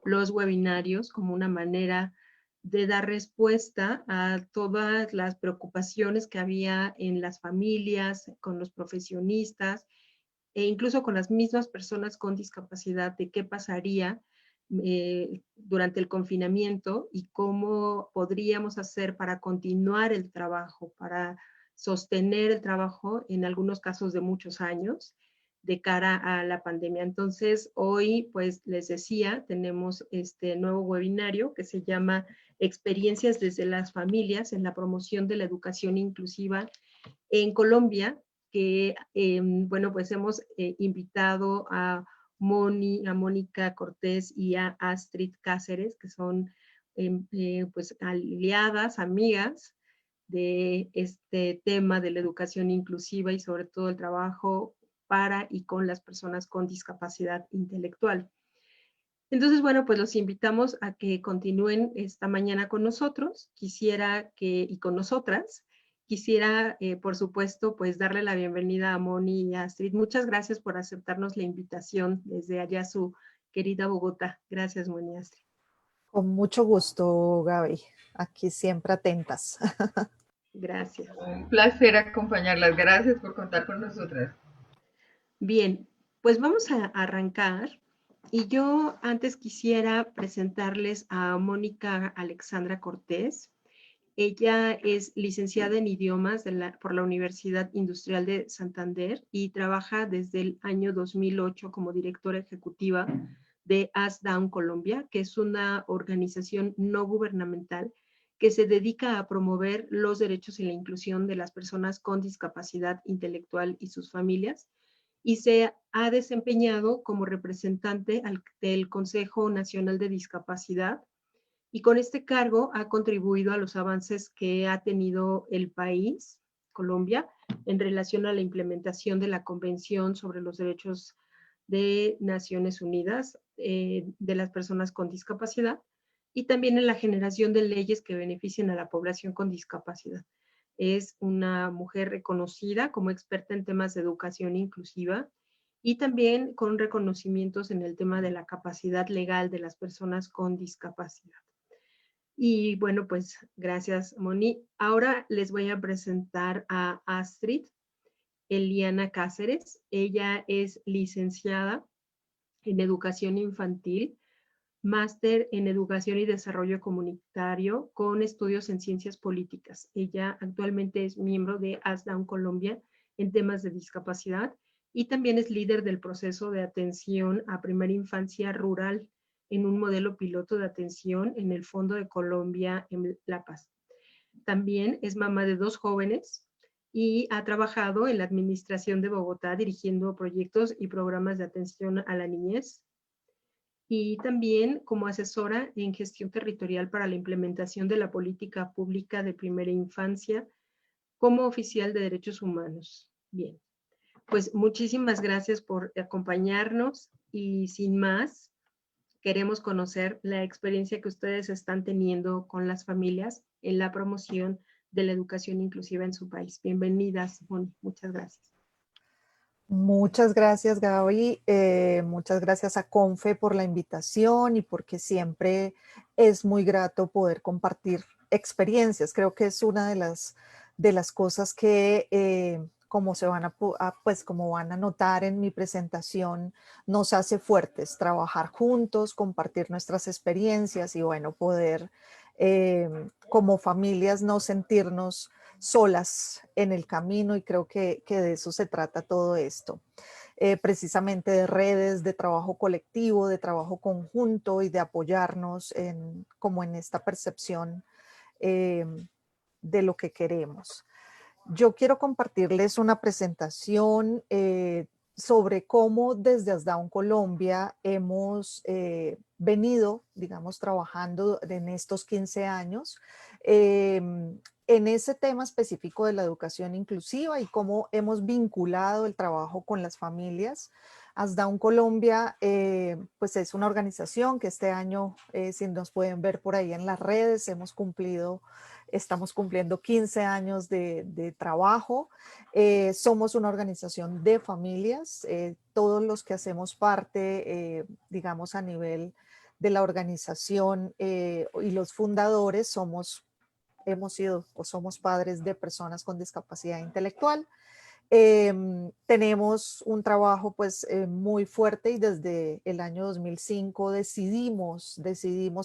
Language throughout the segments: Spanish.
los webinarios como una manera de dar respuesta a todas las preocupaciones que había en las familias, con los profesionistas e incluso con las mismas personas con discapacidad de qué pasaría durante el confinamiento y cómo podríamos hacer para continuar el trabajo, para sostener el trabajo en algunos casos de muchos años de cara a la pandemia. Entonces, hoy, pues les decía, tenemos este nuevo webinario que se llama Experiencias desde las familias en la promoción de la educación inclusiva en Colombia, que, bueno, pues hemos invitado a Mónica Cortés y a Astrid Cáceres, que son pues aliadas, amigas de este tema de la educación inclusiva y sobre todo el trabajo para y con las personas con discapacidad intelectual. Entonces, bueno, pues los invitamos a que continúen esta mañana con nosotros. Quisiera que, y con nosotras, quisiera, por supuesto, pues darle la bienvenida a Moni y a Astrid. Muchas gracias por aceptarnos la invitación desde allá su querida Bogotá. Gracias, Moni y Astrid. Con mucho gusto, Gaby. Aquí siempre atentas. Gracias. Un placer acompañarlas. Gracias por contar con nosotras. Bien, pues vamos a arrancar. Y yo antes quisiera presentarles a Mónica Alexandra Cortés. Ella es licenciada en idiomas por la Universidad Industrial de Santander y trabaja desde el año 2008 como directora ejecutiva de As Down Colombia, que es una organización no gubernamental que se dedica a promover los derechos y la inclusión de las personas con discapacidad intelectual y sus familias, y se ha desempeñado como representante del Consejo Nacional de Discapacidad, y con este cargo ha contribuido a los avances que ha tenido el país, Colombia, en relación a la implementación de la Convención sobre los Derechos de Naciones Unidas de las personas con discapacidad y también en la generación de leyes que beneficien a la población con discapacidad. Es una mujer reconocida como experta en temas de educación inclusiva y también con reconocimientos en el tema de la capacidad legal de las personas con discapacidad. Y bueno, pues gracias, Moni. Ahora les voy a presentar a Astrid Eliana Cáceres. Ella es licenciada en Educación Infantil, máster en Educación y Desarrollo Comunitario con estudios en Ciencias Políticas. Ella actualmente es miembro de ASDAUN Colombia en temas de discapacidad y también es líder del proceso de atención a primera infancia rural en un modelo piloto de atención en el Fondo de Colombia en La Paz. También es mamá de 2 jóvenes y ha trabajado en la administración de Bogotá dirigiendo proyectos y programas de atención a la niñez y también como asesora en gestión territorial para la implementación de la política pública de primera infancia como oficial de derechos humanos. Bien, pues muchísimas gracias por acompañarnos y sin más, queremos conocer la experiencia que ustedes están teniendo con las familias en la promoción de la educación inclusiva en su país. Bienvenidas, Moni. Muchas gracias. Muchas gracias, Gaby. Muchas gracias a Confe por la invitación y porque siempre es muy grato poder compartir experiencias. Creo que es una de las cosas que, como se van pues como van a notar en mi presentación, nos hace fuertes, trabajar juntos, compartir nuestras experiencias y bueno, poder como familias no sentirnos solas en el camino, y creo que de eso se trata todo esto. Precisamente de redes, de trabajo colectivo, de trabajo conjunto y de apoyarnos como en esta percepción eh, de lo que queremos. Yo quiero compartirles una presentación sobre cómo desde ASDAUN Colombia hemos venido, digamos, trabajando en estos 15 años en ese tema específico de la educación inclusiva y cómo hemos vinculado el trabajo con las familias. ASDAUN Colombia, pues es una organización que este año, si nos pueden ver por ahí en las redes, estamos cumpliendo 15 años de trabajo. Somos una organización de familias, todos los que hacemos parte, digamos, a nivel de la organización y los fundadores hemos sido o somos padres de personas con discapacidad intelectual. Tenemos un trabajo pues muy fuerte y desde el año 2005 decidimos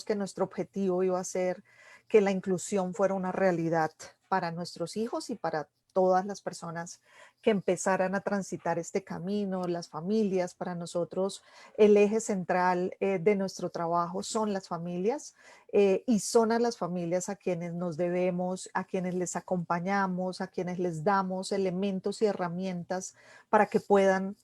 que nuestro objetivo iba a ser que la inclusión fuera una realidad para nuestros hijos y para todas las personas que empezaran a transitar este camino, las familias. Para nosotros el eje central de nuestro trabajo son las familias y son a las familias a quienes nos debemos, a quienes les acompañamos, a quienes les damos elementos y herramientas para que puedan,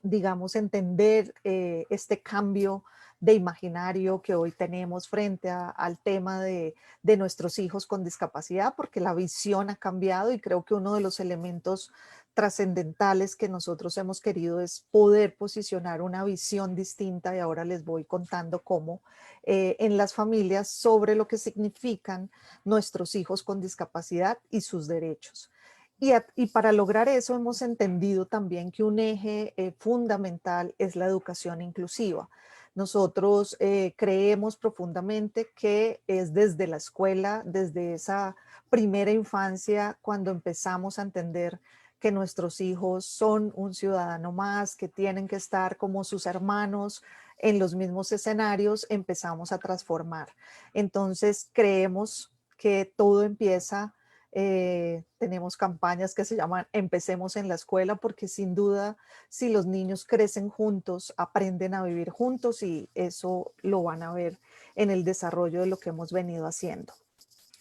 digamos, entender este cambio de imaginario que hoy tenemos frente al tema de nuestros hijos con discapacidad, porque la visión ha cambiado y creo que uno de los elementos trascendentales que nosotros hemos querido es poder posicionar una visión distinta y ahora les voy contando cómo en las familias sobre lo que significan nuestros hijos con discapacidad y sus derechos. Y para lograr eso hemos entendido también que un eje fundamental es la educación inclusiva. Nosotros creemos profundamente que es desde la escuela, desde esa primera infancia, cuando empezamos a entender que nuestros hijos son un ciudadano más, que tienen que estar como sus hermanos en los mismos escenarios, empezamos a transformar. Entonces creemos que todo empieza. Tenemos campañas que se llaman Empecemos en la escuela, porque sin duda si los niños crecen juntos, aprenden a vivir juntos y eso lo van a ver en el desarrollo de lo que hemos venido haciendo.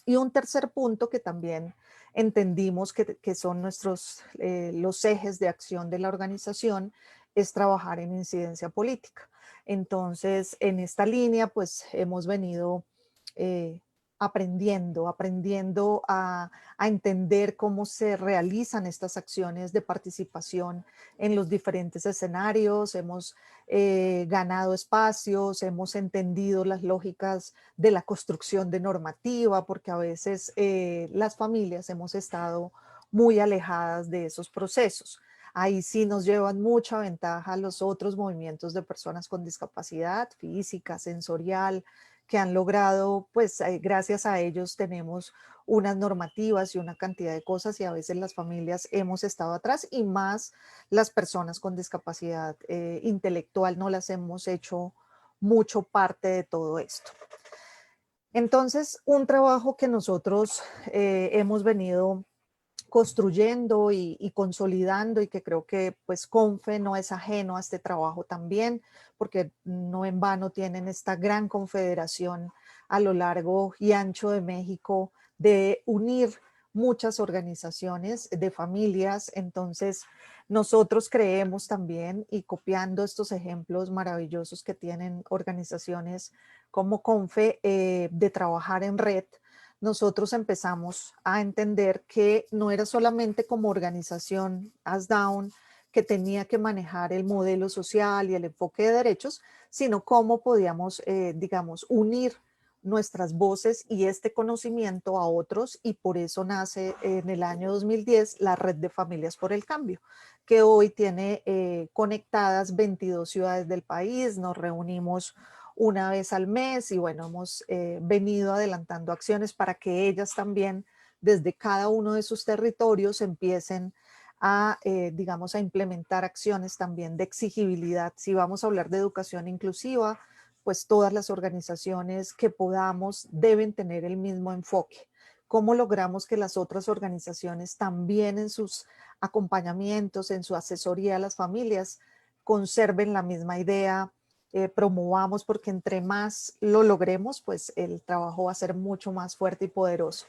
Y un tercer punto que también entendimos que son los ejes de acción de la organización es trabajar en incidencia política. Entonces, en esta línea, pues hemos venido eh, aprendiendo a entender cómo se realizan estas acciones de participación en los diferentes escenarios. Hemos ganado espacios, hemos entendido las lógicas de la construcción de normativa, porque a veces las familias hemos estado muy alejadas de esos procesos. Ahí sí nos llevan mucha ventaja los otros movimientos de personas con discapacidad física, sensorial, que han logrado, pues gracias a ellos tenemos unas normativas y una cantidad de cosas y a veces las familias hemos estado atrás y más las personas con discapacidad intelectual no las hemos hecho mucho parte de todo esto. Entonces, un trabajo que nosotros hemos venido construyendo y consolidando y que creo que pues CONFE no es ajeno a este trabajo también, porque no en vano tienen esta gran confederación a lo largo y ancho de México de unir muchas organizaciones de familias. Entonces, nosotros creemos también y copiando estos ejemplos maravillosos que tienen organizaciones como CONFE de trabajar en red, nosotros empezamos a entender que no era solamente como organización ASDOWN que tenía que manejar el modelo social y el enfoque de derechos, sino cómo podíamos, digamos, unir nuestras voces y este conocimiento a otros y por eso nace en el año 2010 la Red de Familias por el Cambio, que hoy tiene conectadas 22 ciudades del país, nos reunimos una vez al mes y bueno, hemos venido adelantando acciones para que ellas también desde cada uno de sus territorios empiecen a, digamos, a implementar acciones también de exigibilidad. Si vamos a hablar de educación inclusiva, pues todas las organizaciones que podamos deben tener el mismo enfoque. ¿Cómo logramos que las otras organizaciones también en sus acompañamientos, en su asesoría a las familias, conserven la misma idea, promovamos, porque entre más lo logremos, pues el trabajo va a ser mucho más fuerte y poderoso.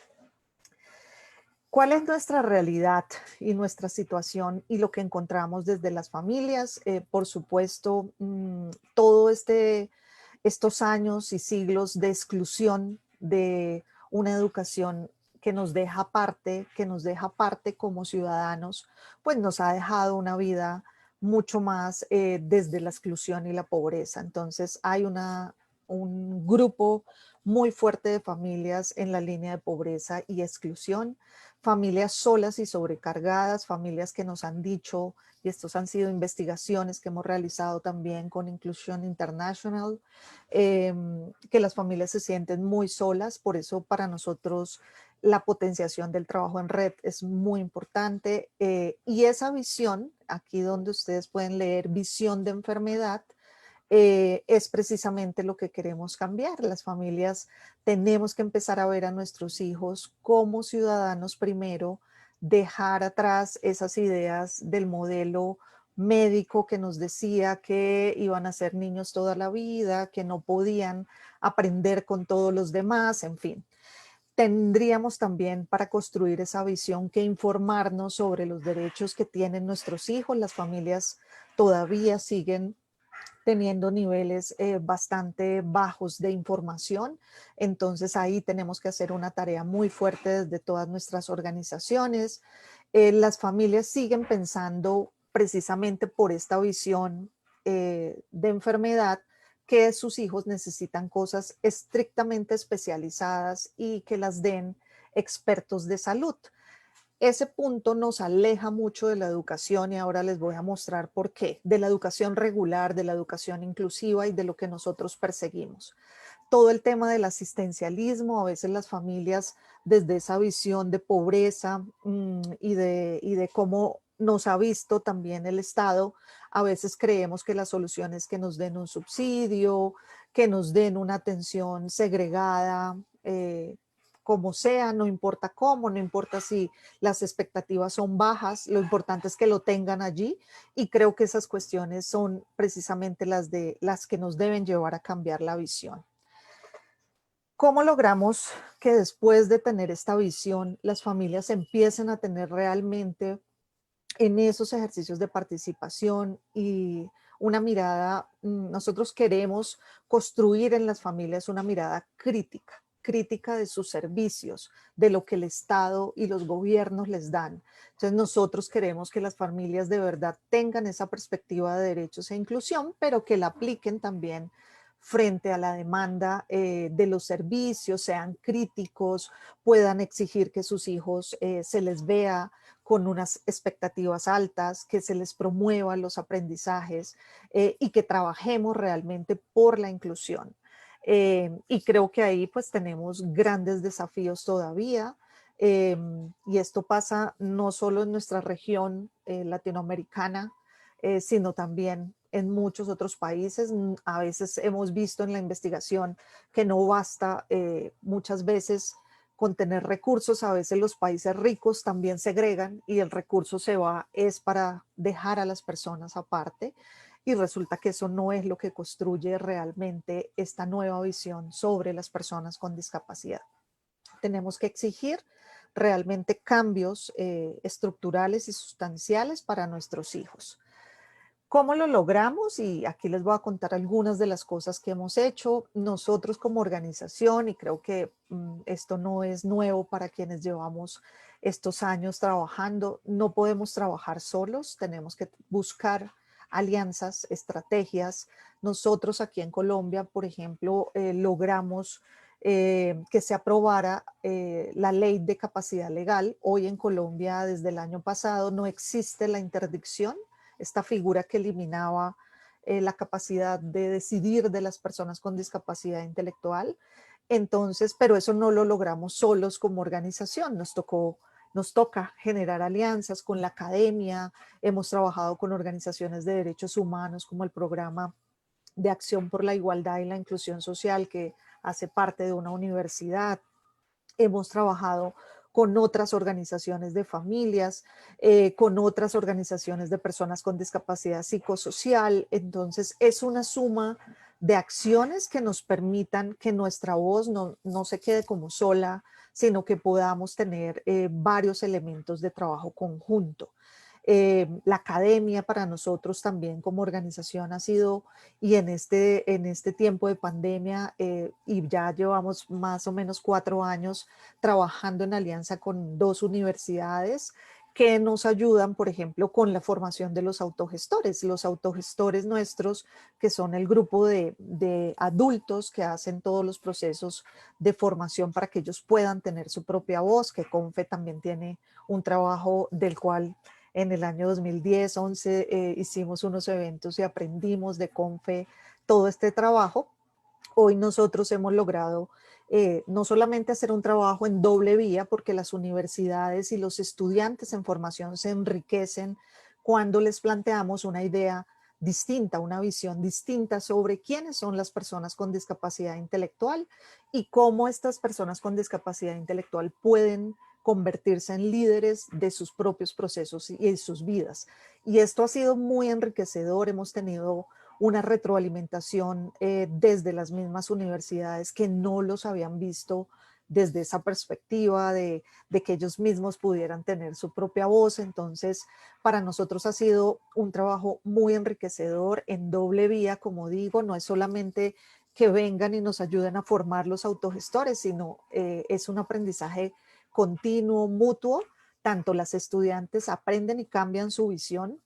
¿Cuál es nuestra realidad y nuestra situación y lo que encontramos desde las familias? Por supuesto, todo estos años y siglos de exclusión de una educación que nos deja parte como ciudadanos, pues nos ha dejado una vida mucho más desde la exclusión y la pobreza. Entonces hay un grupo muy fuerte de familias en la línea de pobreza y exclusión, familias solas y sobrecargadas, familias que nos han dicho, y estos han sido investigaciones que hemos realizado también con Inclusion International, que las familias se sienten muy solas. Por eso para nosotros la potenciación del trabajo en red es muy importante, y esa visión, aquí donde ustedes pueden leer visión de enfermedad, es precisamente lo que queremos cambiar. Las familias tenemos que empezar a ver a nuestros hijos como ciudadanos primero, dejar atrás esas ideas del modelo médico que nos decía que iban a ser niños toda la vida, que no podían aprender con todos los demás, en fin. Tendríamos también para construir esa visión que informarnos sobre los derechos que tienen nuestros hijos. Las familias todavía siguen teniendo niveles bastante bajos de información. Entonces ahí tenemos que hacer una tarea muy fuerte desde todas nuestras organizaciones. Las familias siguen pensando precisamente por esta visión de enfermedad que sus hijos necesitan cosas estrictamente especializadas y que las den expertos de salud. Ese punto nos aleja mucho de la educación y ahora les voy a mostrar por qué, de la educación regular, de la educación inclusiva y de lo que nosotros perseguimos. Todo el tema del asistencialismo, a veces las familias desde esa visión de pobreza y de cómo nos ha visto también el Estado, a veces creemos que la solución es que nos den un subsidio, que nos den una atención segregada, como sea, no importa cómo, no importa si las expectativas son bajas, lo importante es que lo tengan allí, y creo que esas cuestiones son precisamente las que nos deben llevar a cambiar la visión. ¿Cómo logramos que después de tener esta visión las familias empiecen a tener realmente en esos ejercicios de participación y una mirada? Nosotros queremos construir en las familias una mirada crítica, crítica de sus servicios, de lo que el Estado y los gobiernos les dan. Entonces nosotros queremos que las familias de verdad tengan esa perspectiva de derechos e inclusión, pero que la apliquen también frente a la demanda de los servicios, sean críticos, puedan exigir que sus hijos se les vea con unas expectativas altas, que se les promuevan los aprendizajes y que trabajemos realmente por la inclusión. Y creo que ahí pues tenemos grandes desafíos todavía, y esto pasa no solo en nuestra región latinoamericana, sino también en muchos otros países. A veces hemos visto en la investigación que no basta muchas veces con tener recursos. A veces los países ricos también segregan y el recurso se va es para dejar a las personas aparte, y resulta que eso no es lo que construye realmente esta nueva visión sobre las personas con discapacidad. Tenemos que exigir realmente cambios estructurales y sustanciales para nuestros hijos. ¿Cómo lo logramos? Y aquí les voy a contar algunas de las cosas que hemos hecho nosotros como organización, y creo que esto no es nuevo para quienes llevamos estos años trabajando. No podemos trabajar solos, tenemos que buscar alianzas, estrategias. Nosotros aquí en Colombia, por ejemplo, logramos que se aprobara la ley de capacidad legal. Hoy en Colombia, desde el año pasado, no existe la interdicción, esta figura que eliminaba la capacidad de decidir de las personas con discapacidad intelectual. Entonces, pero eso no lo logramos solos como organización, nos toca generar alianzas con la academia. Hemos trabajado con organizaciones de derechos humanos como el Programa de Acción por la Igualdad y la Inclusión Social, que hace parte de una universidad. Hemos trabajado con otras organizaciones de familias, con otras organizaciones de personas con discapacidad psicosocial. Entonces es una suma de acciones que nos permitan que nuestra voz no se quede como sola, sino que podamos tener varios elementos de trabajo conjunto. La academia para nosotros también como organización ha sido, y en este tiempo de pandemia, y ya llevamos más o menos 4 años trabajando en alianza con 2 universidades que nos ayudan, por ejemplo, con la formación de los autogestores. Los autogestores nuestros, que son el grupo de adultos que hacen todos los procesos de formación para que ellos puedan tener su propia voz, que CONFE también tiene un trabajo del cual en el año 2010, 11 hicimos unos eventos y aprendimos de CONFE todo este trabajo. Hoy nosotros hemos logrado no solamente hacer un trabajo en doble vía, porque las universidades y los estudiantes en formación se enriquecen cuando les planteamos una idea distinta, una visión distinta sobre quiénes son las personas con discapacidad intelectual y cómo estas personas con discapacidad intelectual pueden convertirse en líderes de sus propios procesos y de sus vidas. Y esto ha sido muy enriquecedor. Hemos tenido una retroalimentación desde las mismas universidades que no los habían visto desde esa perspectiva de que ellos mismos pudieran tener su propia voz. Entonces, para nosotros ha sido un trabajo muy enriquecedor en doble vía, como digo, no es solamente que vengan y nos ayuden a formar los autogestores, sino es un aprendizaje continuo, mutuo. Tanto las estudiantes aprenden y cambian su visión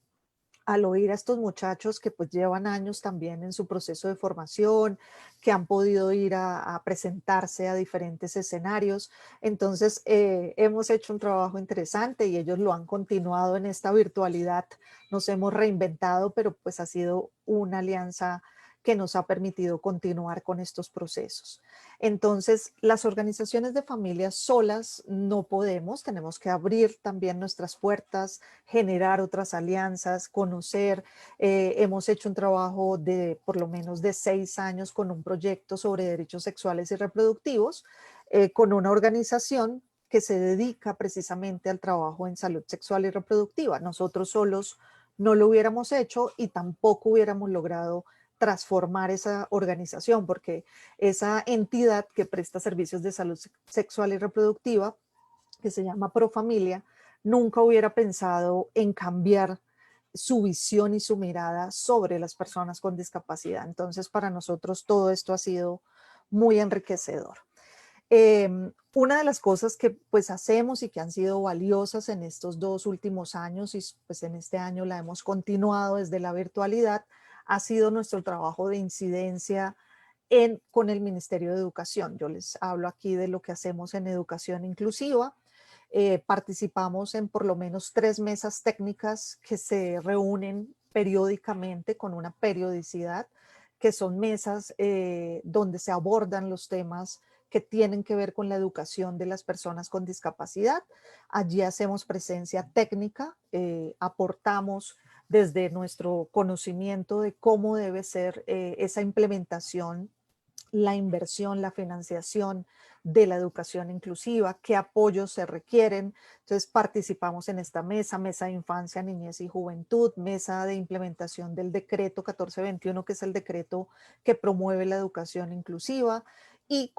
al oír a estos muchachos que pues llevan años también en su proceso de formación, que han podido ir a presentarse a diferentes escenarios. Entonces, hemos hecho un trabajo interesante y ellos lo han continuado en esta virtualidad. Nos hemos reinventado, pero pues ha sido una alianza que nos ha permitido continuar con estos procesos. Entonces, las organizaciones de familias solas no podemos, tenemos que abrir también nuestras puertas, generar otras alianzas, conocer. Hemos hecho un trabajo de por lo menos de 6 años con un proyecto sobre derechos sexuales y reproductivos, con una organización que se dedica precisamente al trabajo en salud sexual y reproductiva. Nosotros solos no lo hubiéramos hecho y tampoco hubiéramos logrado transformar esa organización, porque esa entidad que presta servicios de salud sexual y reproductiva, que se llama Profamilia, nunca hubiera pensado en cambiar su visión y su mirada sobre las personas con discapacidad. Entonces, para nosotros todo esto ha sido muy enriquecedor. Una de las cosas que pues hacemos y que han sido valiosas en estos 2 últimos años y pues en este año la hemos continuado desde la virtualidad ha sido nuestro trabajo de incidencia con el Ministerio de Educación. Yo les hablo aquí de lo que hacemos en educación inclusiva. Participamos en por lo menos 3 mesas técnicas que se reúnen periódicamente con una periodicidad, que son mesas donde se abordan los temas que tienen que ver con la educación de las personas con discapacidad. Allí hacemos presencia técnica, aportamos desde nuestro conocimiento de cómo debe ser esa implementación, la inversión, la financiación de la educación inclusiva, qué apoyos se requieren. Entonces participamos en esta mesa, mesa de infancia, niñez y juventud, mesa de implementación del decreto 1421, que es el decreto que promueve la educación inclusiva. Y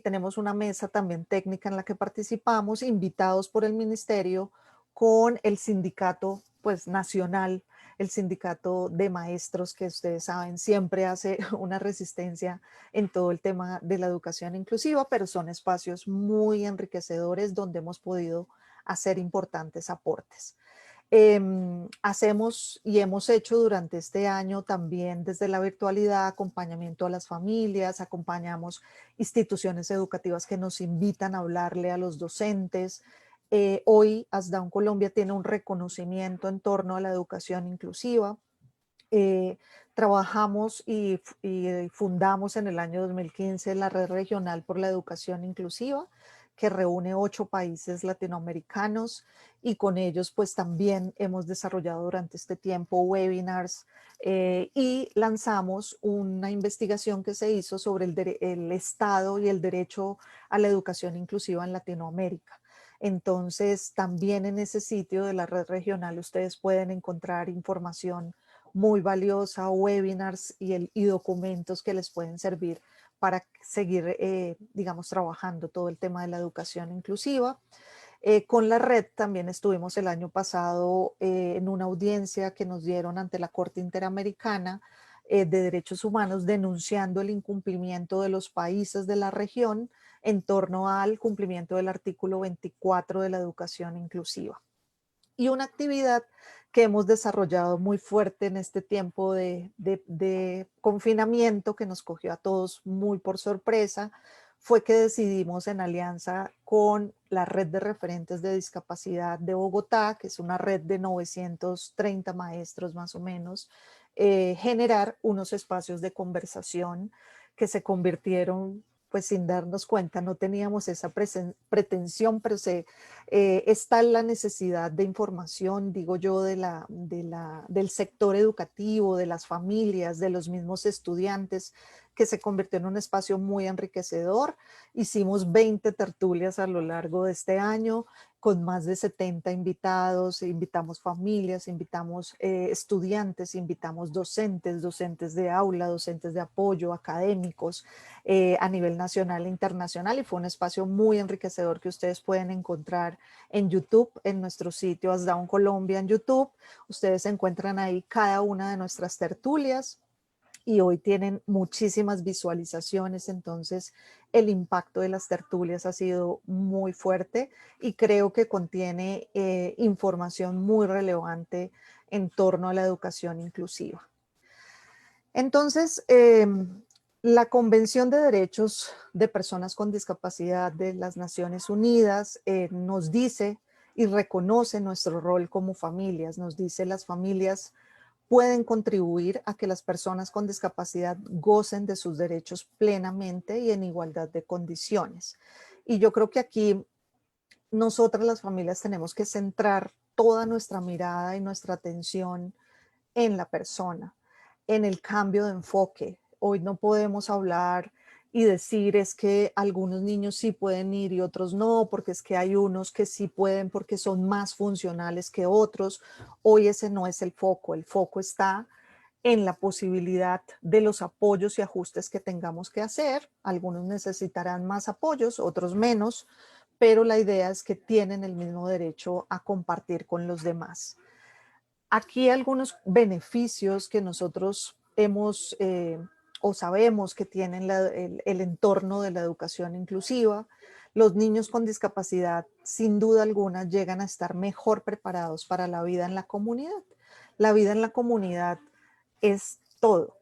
tenemos una mesa también técnica en la que participamos, invitados por el ministerio, con el sindicato pues, nacional, el sindicato de maestros, que ustedes saben siempre hace una resistencia en todo el tema de la educación inclusiva, pero son espacios muy enriquecedores donde hemos podido hacer importantes aportes. Hacemos y hemos hecho durante este año también desde la virtualidad acompañamiento a las familias, acompañamos instituciones educativas que nos invitan a hablarle a los docentes. Hoy ASDAUN Colombia tiene un reconocimiento en torno a la educación inclusiva. Trabajamos y fundamos en el año 2015 la Red Regional por la Educación Inclusiva, que reúne 8 países latinoamericanos y con ellos pues también hemos desarrollado durante este tiempo webinars y lanzamos una investigación que se hizo sobre el estado y el derecho a la educación inclusiva en Latinoamérica. Entonces también en ese sitio de la red regional ustedes pueden encontrar información muy valiosa, webinars y documentos que les pueden servir para seguir, digamos, trabajando todo el tema de la educación inclusiva. Con la red también estuvimos el año pasado en una audiencia que nos dieron ante la Corte Interamericana de Derechos Humanos denunciando el incumplimiento de los países de la región en torno al cumplimiento del artículo 24 de la educación inclusiva. Y una actividad que hemos desarrollado muy fuerte en este tiempo de confinamiento que nos cogió a todos muy por sorpresa, fue que decidimos en alianza con la Red de Referentes de Discapacidad de Bogotá, que es una red de 930 maestros más o menos, generar unos espacios de conversación que se convirtieron, pues sin darnos cuenta, no teníamos esa pretensión, pero está la necesidad de información, digo yo, del sector educativo, de las familias, de los mismos estudiantes, que se convirtió en un espacio muy enriquecedor. Hicimos 20 tertulias a lo largo de este año con más de 70 invitados, invitamos familias, invitamos estudiantes, invitamos docentes, docentes de aula, docentes de apoyo, académicos a nivel nacional e internacional, y fue un espacio muy enriquecedor que ustedes pueden encontrar en YouTube, en nuestro sitio ASDAUN Colombia en YouTube. Ustedes encuentran ahí cada una de nuestras tertulias y hoy tienen muchísimas visualizaciones, entonces el impacto de las tertulias ha sido muy fuerte y creo que contiene información muy relevante en torno a la educación inclusiva. Entonces, la Convención de Derechos de Personas con Discapacidad de las Naciones Unidas nos dice y reconoce nuestro rol como familias, nos dice las familias pueden contribuir a que las personas con discapacidad gocen de sus derechos plenamente y en igualdad de condiciones. Y yo creo que aquí nosotras las familias tenemos que centrar toda nuestra mirada y nuestra atención en la persona, en el cambio de enfoque. Hoy no podemos hablar y decir es que algunos niños sí pueden ir y otros no, porque es que hay unos que sí pueden porque son más funcionales que otros. Hoy ese no es el foco está en la posibilidad de los apoyos y ajustes que tengamos que hacer. Algunos necesitarán más apoyos, otros menos, pero la idea es que tienen el mismo derecho a compartir con los demás. Aquí algunos beneficios que nosotros hemos o sabemos que tienen el entorno de la educación inclusiva. Los niños con discapacidad, sin duda alguna, llegan a estar mejor preparados para la vida en la comunidad. La vida en la comunidad es todo.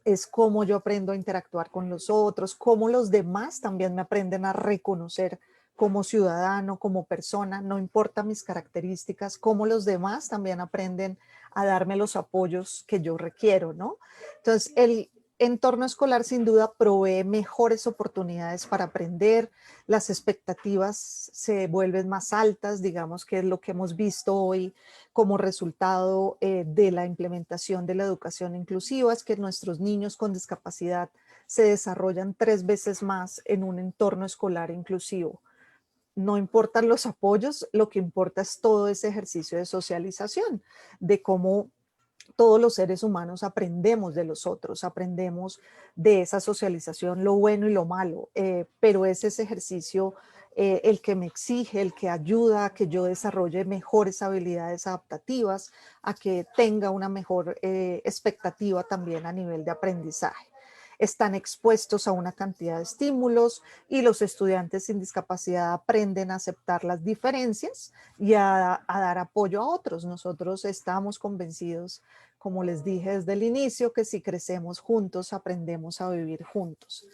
Es cómo yo aprendo a interactuar con los otros, cómo los demás también me aprenden a reconocer como ciudadano, como persona, no importa mis características, cómo los demás también aprenden a darme los apoyos que yo requiero, ¿no? Entonces, el entorno escolar sin duda provee mejores oportunidades para aprender, las expectativas se vuelven más altas, digamos que es lo que hemos visto hoy como resultado de la implementación de la educación inclusiva, es que nuestros niños con discapacidad se desarrollan 3 veces más en un entorno escolar inclusivo. No importan los apoyos, lo que importa es todo ese ejercicio de socialización, de cómo todos los seres humanos aprendemos de los otros, aprendemos de esa socialización, lo bueno y lo malo, pero es ese ejercicio el que me exige, el que ayuda a que yo desarrolle mejores habilidades adaptativas, a que tenga una mejor expectativa también a nivel de aprendizaje. Están expuestos a una cantidad de estímulos y los estudiantes sin discapacidad aprenden a aceptar las diferencias y a dar apoyo a otros. Nosotros estamos convencidos, como les dije desde el inicio, que si crecemos juntos, aprendemos a vivir juntos.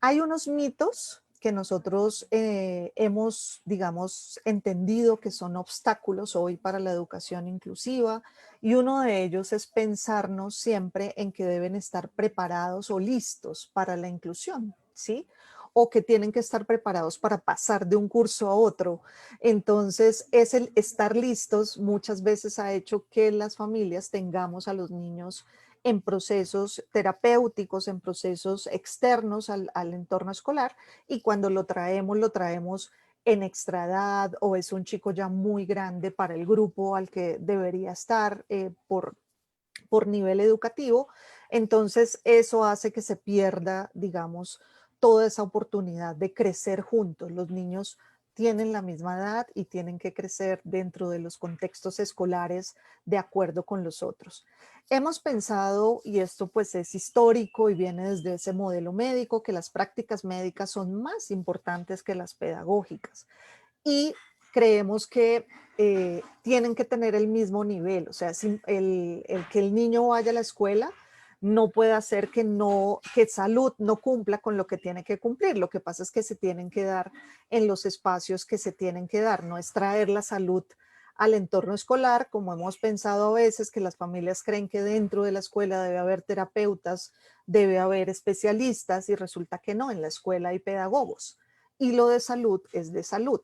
Hay unos mitos que nosotros hemos, digamos, entendido que son obstáculos hoy para la educación inclusiva, y uno de ellos es pensarnos siempre en que deben estar preparados o listos para la inclusión, ¿sí? O que tienen que estar preparados para pasar de un curso a otro. Entonces, es el estar listos muchas veces ha hecho que las familias tengamos a los niños en procesos terapéuticos, en procesos externos al entorno escolar, y cuando lo traemos en extraedad o es un chico ya muy grande para el grupo al que debería estar por nivel educativo, entonces eso hace que se pierda, digamos, toda esa oportunidad de crecer juntos. Los niños tienen la misma edad y tienen que crecer dentro de los contextos escolares de acuerdo con los otros. Hemos pensado, y esto pues es histórico y viene desde ese modelo médico, que las prácticas médicas son más importantes que las pedagógicas. Y creemos que tienen que tener el mismo nivel. O sea, el que el niño vaya a la escuela no puede hacer que salud no cumpla con lo que tiene que cumplir. Lo que pasa es que se tienen que dar en los espacios que se tienen que dar. No es traer la salud al entorno escolar, como hemos pensado a veces, que las familias creen que dentro de la escuela debe haber terapeutas, debe haber especialistas, y resulta que no, en la escuela hay pedagogos. Y lo de salud es de salud.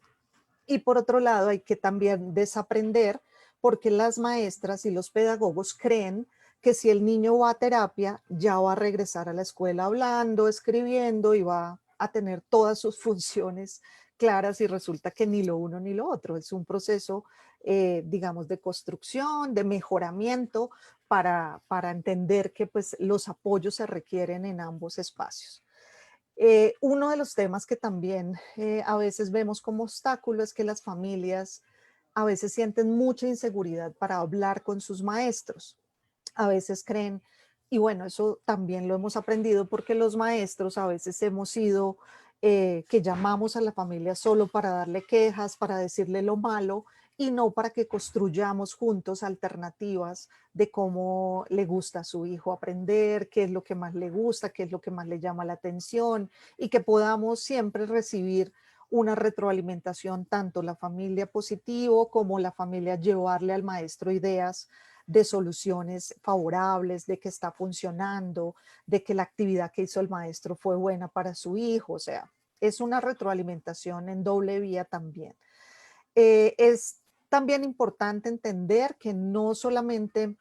Y por otro lado, hay que también desaprender, porque las maestras y los pedagogos creen que si el niño va a terapia, ya va a regresar a la escuela hablando, escribiendo y va a tener todas sus funciones claras, y resulta que ni lo uno ni lo otro. Es un proceso, digamos, de construcción, de mejoramiento para entender que pues, los apoyos se requieren en ambos espacios. Uno de los temas que también a veces vemos como obstáculo es que las familias a veces sienten mucha inseguridad para hablar con sus maestros. A veces creen, y bueno, eso también lo hemos aprendido porque los maestros a veces hemos sido que llamamos a la familia solo para darle quejas, para decirle lo malo, y no para que construyamos juntos alternativas de cómo le gusta a su hijo aprender, qué es lo que más le gusta, qué es lo que más le llama la atención, y que podamos siempre recibir una retroalimentación, tanto la familia positivo como la familia llevarle al maestro ideas de soluciones favorables, de que está funcionando, de que la actividad que hizo el maestro fue buena para su hijo. O sea, es una retroalimentación en doble vía también. Es también importante entender que no solamente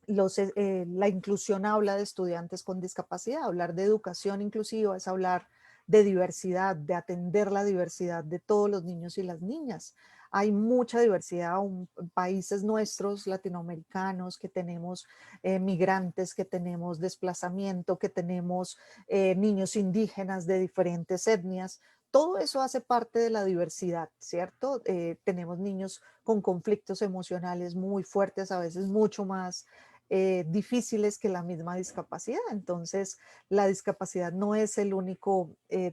la inclusión habla de estudiantes con discapacidad. Hablar de educación inclusiva es hablar de diversidad, de atender la diversidad de todos los niños y las niñas. Hay mucha diversidad en países nuestros latinoamericanos, que tenemos migrantes, que tenemos desplazamiento, que tenemos niños indígenas de diferentes etnias. Todo eso hace parte de la diversidad, ¿cierto? Tenemos niños con conflictos emocionales muy fuertes, a veces mucho más difíciles que la misma discapacidad. Entonces, la discapacidad no es el único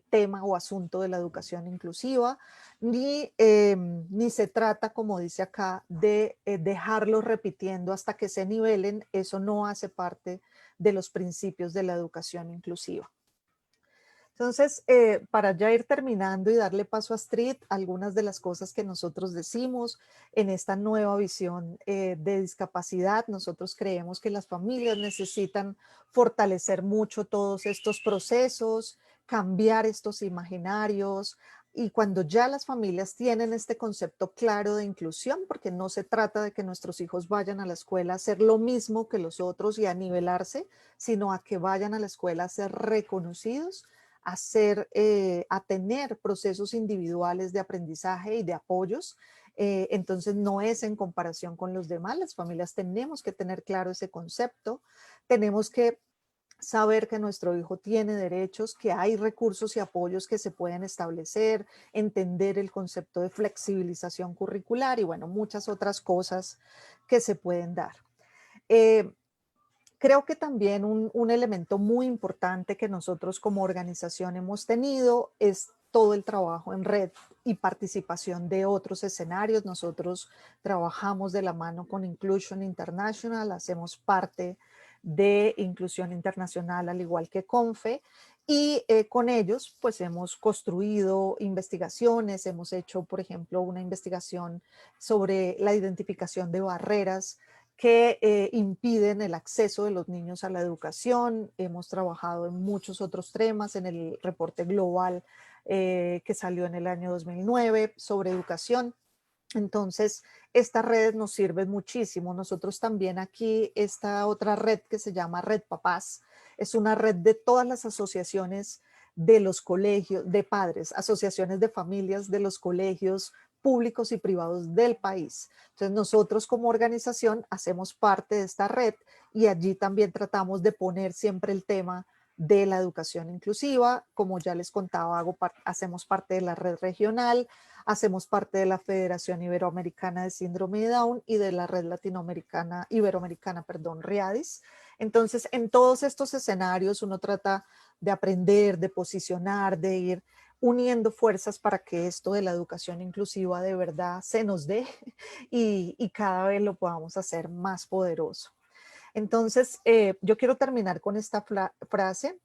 tema o asunto de la educación inclusiva, ni se trata, como dice acá, de dejarlos repitiendo hasta que se nivelen. Eso no hace parte de los principios de la educación inclusiva. Entonces, para ya ir terminando y darle paso a Astrid, algunas de las cosas que nosotros decimos en esta nueva visión de discapacidad. Nosotros creemos que las familias necesitan fortalecer mucho todos estos procesos, cambiar estos imaginarios, y cuando ya las familias tienen este concepto claro de inclusión, porque no se trata de que nuestros hijos vayan a la escuela a hacer lo mismo que los otros y a nivelarse, sino a que vayan a la escuela a ser reconocidos, a tener procesos individuales de aprendizaje y de apoyos. Entonces no es en comparación con los demás. Las familias tenemos que tener claro ese concepto, tenemos que saber que nuestro hijo tiene derechos, que hay recursos y apoyos que se pueden establecer, entender el concepto de flexibilización curricular y bueno, muchas otras cosas que se pueden dar. Creo que también un elemento muy importante que nosotros como organización hemos tenido es todo el trabajo en red y participación de otros escenarios. Nosotros trabajamos de la mano con Inclusion International, hacemos parte de Inclusión Internacional al igual que CONFE, y con ellos pues hemos construido investigaciones, hemos hecho por ejemplo una investigación sobre la identificación de barreras que impiden el acceso de los niños a la educación. Hemos trabajado en muchos otros temas, en el reporte global que salió en el año 2009 sobre educación. Entonces, estas redes nos sirven muchísimo. Nosotros también aquí, esta otra red que se llama Red Papás, es una red de todas las asociaciones de los colegios, de padres, asociaciones de familias de los colegios públicos y privados del país. Entonces, nosotros como organización hacemos parte de esta red y allí también tratamos de poner siempre el tema de la educación inclusiva. Como ya les contaba, hacemos parte de la red regional, hacemos parte de la Federación Iberoamericana de Síndrome de Down y de la Red Latinoamericana, Iberoamericana, perdón, RIADIS. Entonces, en todos estos escenarios uno trata de aprender, de posicionar, de ir uniendo fuerzas para que esto de la educación inclusiva de verdad se nos dé y cada vez lo podamos hacer más poderoso. Entonces, yo quiero terminar con esta frase.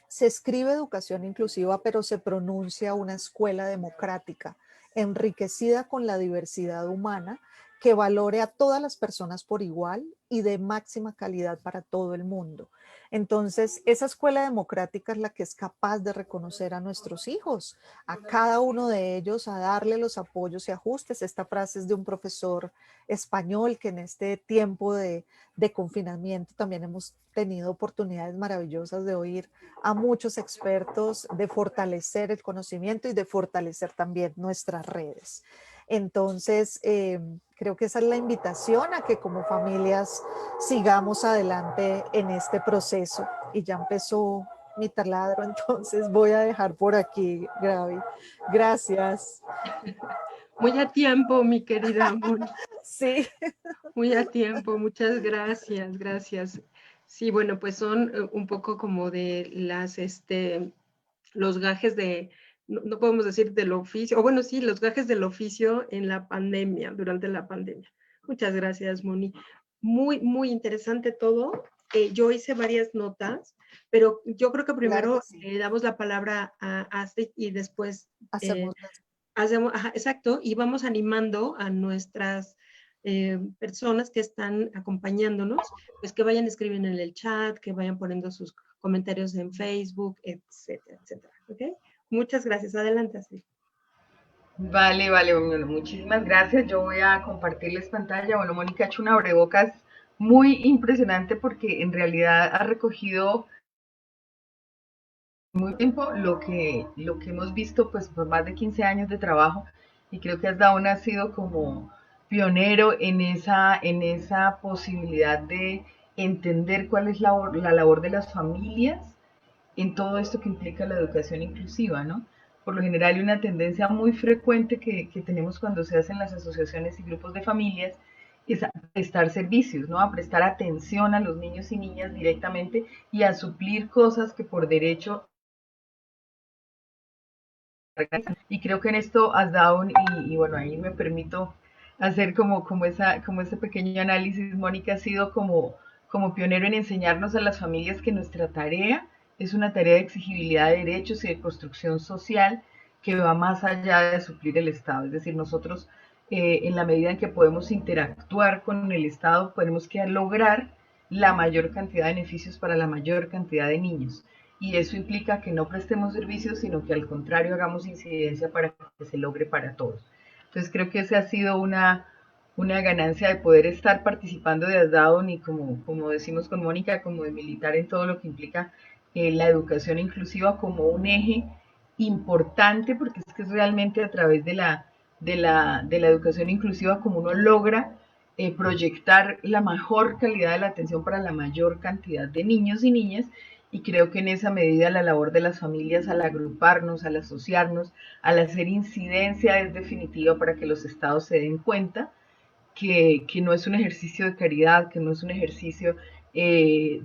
Se escribe educación inclusiva, pero se pronuncia una escuela democrática, enriquecida con la diversidad humana, que valore a todas las personas por igual y de máxima calidad para todo el mundo. Entonces, esa escuela democrática es la que es capaz de reconocer a nuestros hijos, a cada uno de ellos, a darle los apoyos y ajustes. Esta frase es de un profesor español que en este tiempo de confinamiento también hemos tenido oportunidades maravillosas de oír a muchos expertos, de fortalecer el conocimiento y de fortalecer también nuestras redes. Entonces, creo que esa es la invitación a que como familias sigamos adelante en este proceso. Y ya empezó mi taladro, entonces voy a dejar por aquí, Gaby. Gracias. Muy a tiempo, mi querida Moni. Sí. Muy a tiempo, muchas gracias, gracias. Sí, bueno, pues son un poco como de los gajes no podemos decir del oficio, o bueno, sí, los gajes del oficio en la pandemia, durante la pandemia. Muchas gracias, Moni. Muy, muy interesante todo. Yo hice varias notas, pero yo creo que Claro que primero sí. damos la palabra a Astrid y después Hacemos hacemos, ajá, exacto, y vamos animando a nuestras personas que están acompañándonos, pues que vayan escribiendo en el chat, que vayan poniendo sus comentarios en Facebook, etcétera, etcétera. ¿Ok? Muchas gracias. Adelante, Astrid. Vale, vale, bueno, muchísimas gracias. Yo voy a compartirles pantalla. Bueno, Mónica ha hecho un abrebocas muy impresionante porque en realidad ha recogido muy tiempo lo que hemos visto pues por más de 15 años de trabajo y creo que ha sido como pionero en esa posibilidad de entender cuál es la labor de las familias en todo esto que implica la educación inclusiva, ¿no? Por lo general hay una tendencia muy frecuente que tenemos cuando se hacen las asociaciones y grupos de familias, es a prestar servicios, ¿no? A prestar atención a los niños y niñas directamente y a suplir cosas que por derecho. Y creo que en esto has dado y bueno, ahí me permito hacer como ese pequeño análisis. Mónica ha sido como pionero en enseñarnos a las familias que nuestra tarea es una tarea de exigibilidad de derechos y de construcción social que va más allá de suplir el Estado. Es decir, nosotros en la medida en que podemos interactuar con el Estado, podemos que lograr la mayor cantidad de beneficios para la mayor cantidad de niños y eso implica que no prestemos servicios, sino que al contrario hagamos incidencia para que se logre para todos. Entonces creo que esa ha sido una ganancia de poder estar participando de ASDAON y como decimos con Mónica, como de militar en todo lo que implica la educación inclusiva como un eje importante, porque es que es realmente a través de la educación inclusiva como uno logra proyectar la mejor calidad de la atención para la mayor cantidad de niños y niñas y creo que en esa medida la labor de las familias al agruparnos, al asociarnos, al hacer incidencia es definitiva para que los estados se den cuenta que no es un ejercicio de caridad, que no es un ejercicio de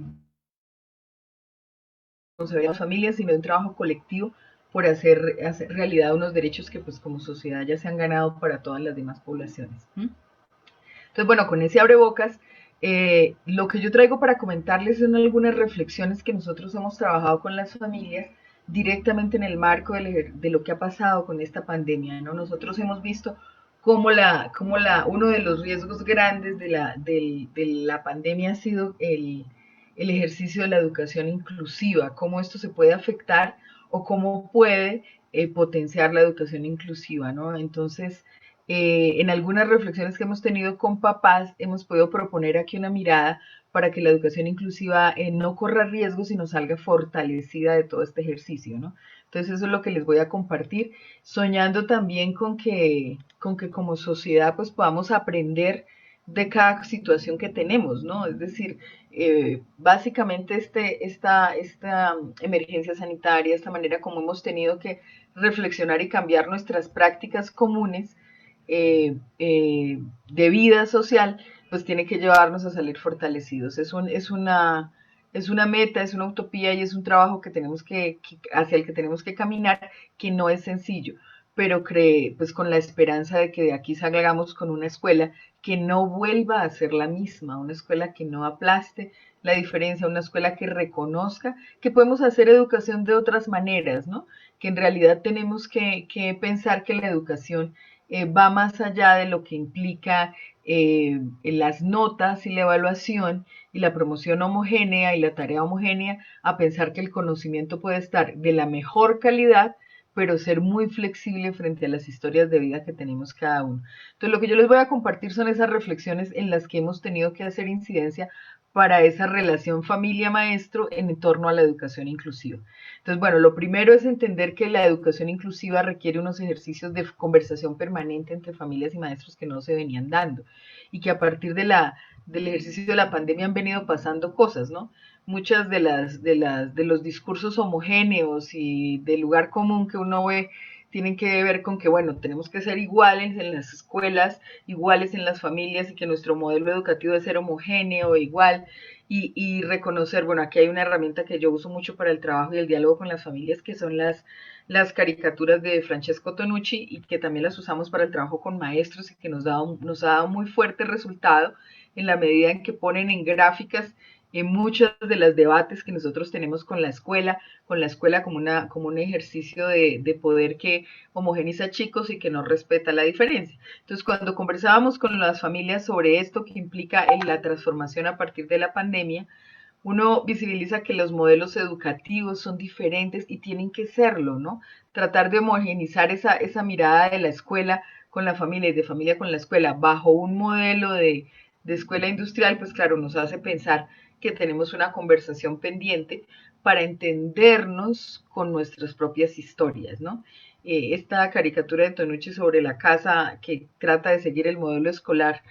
responsabilidad de las familias, sino de un trabajo colectivo por hacer realidad unos derechos que pues como sociedad ya se han ganado para todas las demás poblaciones. Entonces, bueno, con ese abrebocas, lo que yo traigo para comentarles son algunas reflexiones que nosotros hemos trabajado con las familias directamente en el marco de lo que ha pasado con esta pandemia, ¿no? Nosotros hemos visto uno de los riesgos grandes de la pandemia ha sido el ejercicio de la educación inclusiva, cómo esto se puede afectar o cómo puede potenciar la educación inclusiva, ¿no? Entonces, en algunas reflexiones que hemos tenido con papás, hemos podido proponer aquí una mirada para que la educación inclusiva no corra riesgos y nos salga fortalecida de todo este ejercicio, ¿no? Entonces eso es lo que les voy a compartir, soñando también con que como sociedad pues podamos aprender de cada situación que tenemos, ¿no? Es decir, básicamente esta emergencia sanitaria, esta manera como hemos tenido que reflexionar y cambiar nuestras prácticas comunes, de vida social, pues tiene que llevarnos a salir fortalecidos. Es es una meta, es una utopía y es un trabajo que tenemos hacia el que tenemos que caminar, que no es sencillo, pero pues con la esperanza de que de aquí salgamos con una escuela que no vuelva a ser la misma, una escuela que no aplaste la diferencia, una escuela que reconozca que podemos hacer educación de otras maneras, ¿no? Que en realidad tenemos que pensar que la educación va más allá de lo que implica las notas y la evaluación y la promoción homogénea y la tarea homogénea, a pensar que el conocimiento puede estar de la mejor calidad, pero ser muy flexible frente a las historias de vida que tenemos cada uno. Entonces, lo que yo les voy a compartir son esas reflexiones en las que hemos tenido que hacer incidencia para esa relación familia-maestro en torno a la educación inclusiva. Entonces, bueno, lo primero es entender que la educación inclusiva requiere unos ejercicios de conversación permanente entre familias y maestros que no se venían dando y que a partir del ejercicio de la pandemia han venido pasando cosas, ¿no? Muchas de los discursos homogéneos y del lugar común que uno ve tienen que ver con que, bueno, tenemos que ser iguales en las escuelas, iguales en las familias y que nuestro modelo educativo debe ser homogéneo, igual, y reconocer, bueno, aquí hay una herramienta que yo uso mucho para el trabajo y el diálogo con las familias, que son las caricaturas de Francesco Tonucci y que también las usamos para el trabajo con maestros y que nos ha dado muy fuerte resultado en la medida en que ponen en gráficas en muchos de los debates que nosotros tenemos con la escuela como un ejercicio de poder que homogeniza chicos y que no respeta la diferencia. Entonces, cuando conversábamos con las familias sobre esto que implica la transformación a partir de la pandemia, uno visibiliza que los modelos educativos son diferentes y tienen que serlo, ¿no? Tratar de homogenizar esa mirada de la escuela con la familia y de familia con la escuela bajo un modelo de escuela industrial, pues claro, nos hace pensar que tenemos una conversación pendiente para entendernos con nuestras propias historias, ¿no? Esta caricatura de Tonucci sobre la casa que trata de seguir el modelo escolar